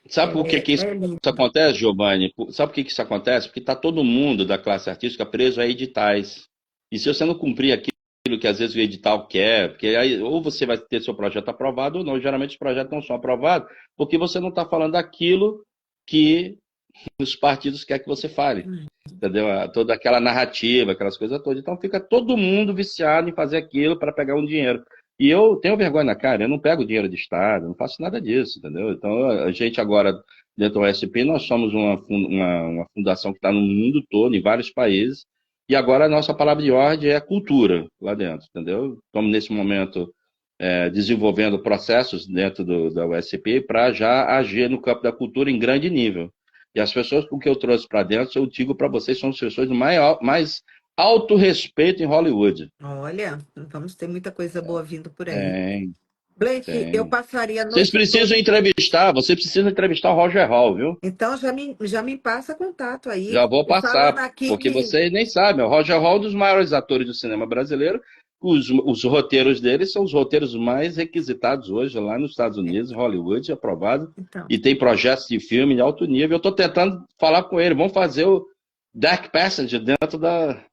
sabe por que que isso é lindo. acontece, Giovanni? Sabe por que que isso acontece? Porque está todo mundo da classe artística preso a editais. E se você não cumprir aquilo que às vezes o edital quer, porque aí ou você vai ter seu projeto aprovado ou não. Geralmente os projetos não são aprovados porque você não está falando daquilo que os partidos querem que você fale. Entendeu? Toda aquela narrativa, aquelas coisas todas. Então fica todo mundo viciado em fazer aquilo para pegar um dinheiro. E eu tenho vergonha na cara, eu não pego dinheiro de Estado, não faço nada disso, entendeu? Então a gente agora, dentro do OSP, nós somos uma fundação que está no mundo todo, em vários países, e agora a nossa palavra de ordem é cultura lá dentro, entendeu? Estamos nesse momento desenvolvendo processos dentro da USP para já agir no campo da cultura em grande nível. E as pessoas com que eu trouxe para dentro, eu digo para vocês, são as pessoas de mais alto respeito em Hollywood. Olha, vamos ter muita coisa boa vindo por aí. Tem, Blanche, eu tem. passaria a noite toda. Você precisa entrevistar o Roger Hall, viu? Então já me passa contato aí. Já vou E falando passar, aqui porque que. vocês nem sabem. O Roger Hall é um dos maiores atores do cinema brasileiro. Os roteiros dele são os roteiros mais requisitados hoje lá nos Estados Unidos, Hollywood, aprovado. Então, E tem projetos de filme de alto nível. Eu estou tentando falar com ele. Vamos fazer o Dark Passage dentro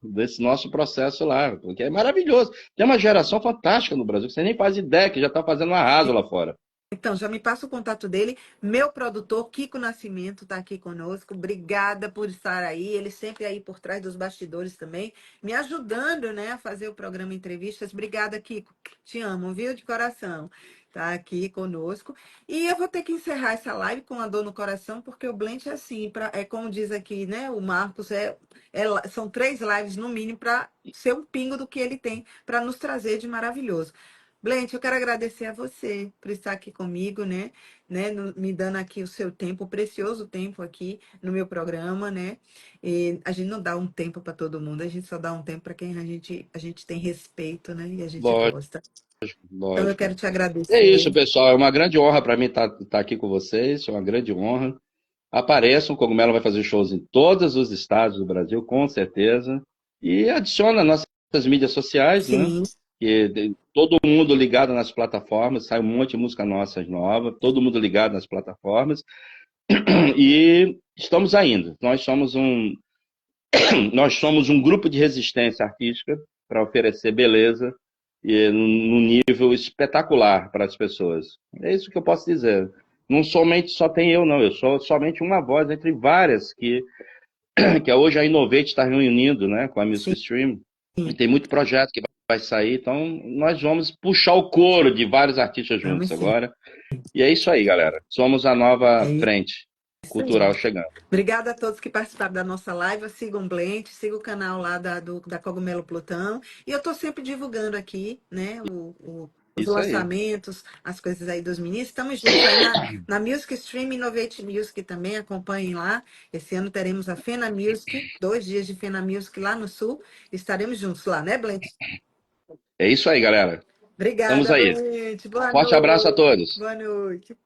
desse nosso processo lá, porque é maravilhoso. Tem uma geração fantástica no Brasil, que você nem faz ideia, que já está fazendo um arraso lá fora. Então, já me passa o contato dele. Meu produtor, Kiko Nascimento, está aqui conosco. Obrigada por estar aí. Ele sempre aí por trás dos bastidores também, me ajudando, né, a fazer o programa Entrevistas. Obrigada, Kiko. Te amo, viu? De coração. Tá aqui conosco. E eu vou ter que encerrar essa live com a dor no coração, porque o Blend é assim, é como diz aqui, né? O Marcos, são 3 lives no mínimo para ser um pingo do que ele tem para nos trazer de maravilhoso. Blente, eu quero agradecer a você por estar aqui comigo, me dando aqui o seu tempo, o precioso tempo aqui no meu programa, né? E a gente não dá um tempo para todo mundo, a gente só dá um tempo para quem a gente tem respeito, né? E a gente Lógico, gosta. Então eu quero lógico. te É isso, agradecer. pessoal. É uma grande honra para mim estar aqui com vocês. É uma grande honra. Apareçam, o Cogumelo vai fazer shows em todos os estados do Brasil, com certeza. E adiciona nossas mídias sociais, né? Sim, Todo mundo ligado nas plataformas, sai um monte de música nossa nova, todo mundo ligado nas plataformas. E estamos ainda. Nós somos um grupo de resistência artística para oferecer beleza e num nível espetacular para as pessoas. É isso que eu posso dizer. Não somente só tem eu, não. Eu sou somente uma voz entre várias que hoje a Innovate está reunindo, né, com a Music sim, Stream. E tem muito projeto que vai sair, então nós vamos puxar o coro de vários artistas juntos vamos sim. agora. E é isso aí, galera. Somos a nova É frente isso aí. cultural chegando. Obrigada a todos que participaram da nossa live. Sigam o Blend, siga o canal lá da Cogumelo Plutão. E eu estou sempre divulgando aqui, né, os Isso aí. lançamentos, as coisas aí dos meninos. Estamos juntos aí na Music Stream Innovate Music também. Acompanhem lá. Esse ano teremos a Fena Music, 2 dias de Fena Music lá no Sul. Estaremos juntos lá, né, Blend? É isso aí, galera. Estamos Obrigada, aí. Blend. Boa Forte abraço a noite. todos. Boa noite.